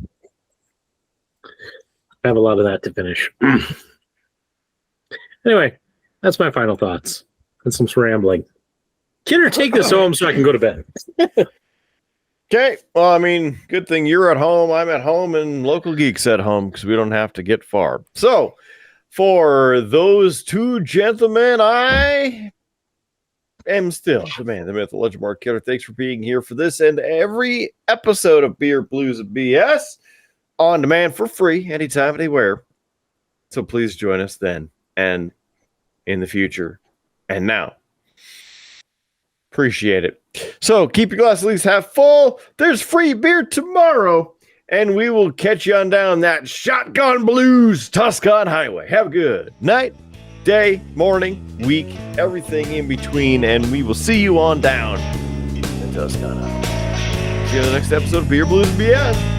have a lot of that to finish. Anyway, that's my final thoughts and some rambling. Kidder, take this home so I can go to bed. Okay. Well, I mean, good thing you're at home. I'm at home, and Local Geek's at home because we don't have to get far. So, for those 2 gentlemen, I am still the man, the myth, the legend, Mark Kidder. Thanks for being here for this and every episode of Beer, Blues, and BS on demand for free, anytime, anywhere. So please join us then and in the future. And now. Appreciate it. So keep your glass at least half full. There's free beer tomorrow. and we will catch you on down that Shotgun Blues Tuscan Highway. Have a good night, day, morning, week, everything in between, and we will see you on down the Tuscan Highway. See you in the next episode of Beer, Blues, and BS.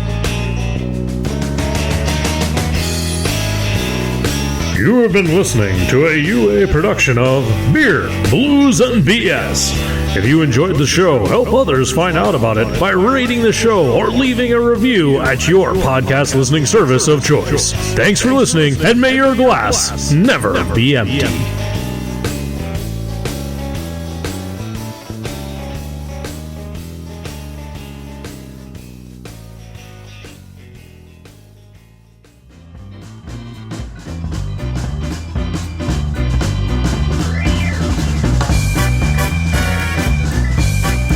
You have been listening to a UA production of Beer, Blues, and BS. If you enjoyed the show, help others find out about it by rating the show or leaving a review at your podcast listening service of choice. Thanks for listening, and may your glass never be empty.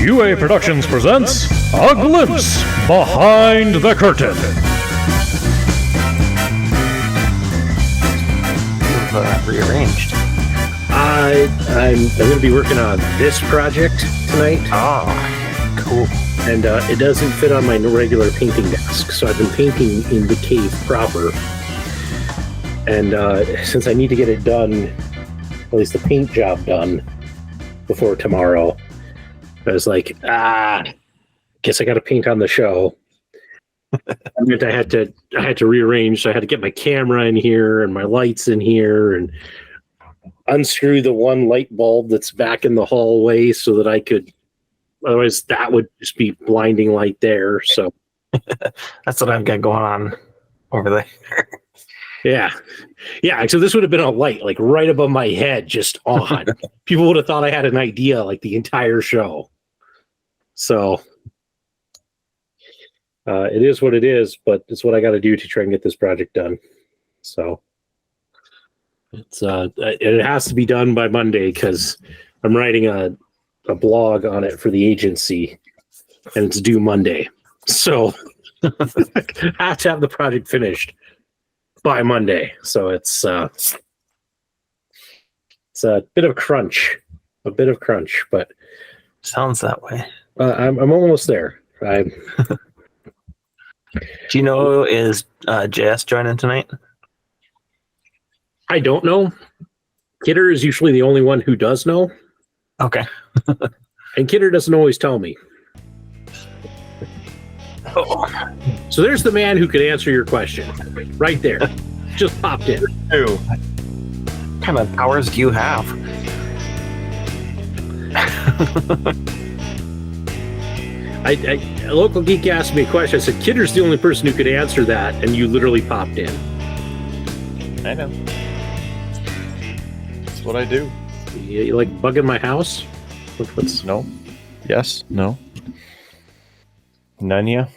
UA Productions presents A Glimpse Behind the Curtain. Rearranged. I'm going to be working on this project tonight. Oh, cool. And it doesn't fit on my regular painting desk, so I've been painting in the cave proper. And since I need to get it done, at least the paint job done, before tomorrow, I was like, guess I got to paint on the show. I meant I had to rearrange, so I had to get my camera in here and my lights in here and unscrew the one light bulb that's back in the hallway so that I could. Otherwise, that would just be blinding light there. So that's what I've got going on over there. Yeah. So this would have been a light like right above my head, just on. People would have thought I had an idea like the entire show. So it is what it is, but it's what I got to do to try and get this project done. So it has to be done by Monday because I'm writing a blog on it for the agency, and it's due Monday. So I have to have the project finished by Monday. So it's a bit of a crunch, but sounds that way. I'm almost there. Do you know, is JS joining tonight? I don't know. Kidder is usually the only one who does know. Okay. And Kidder doesn't always tell me. Oh. So there's the man who could answer your question. Right there. Just popped in. What kind of powers do you have? A local geek asked me a question. I said, Kidder's the only person who could answer that, and you literally popped in. I know. That's what I do. You like bugging my house? What's No. Yes. No. None. Yeah.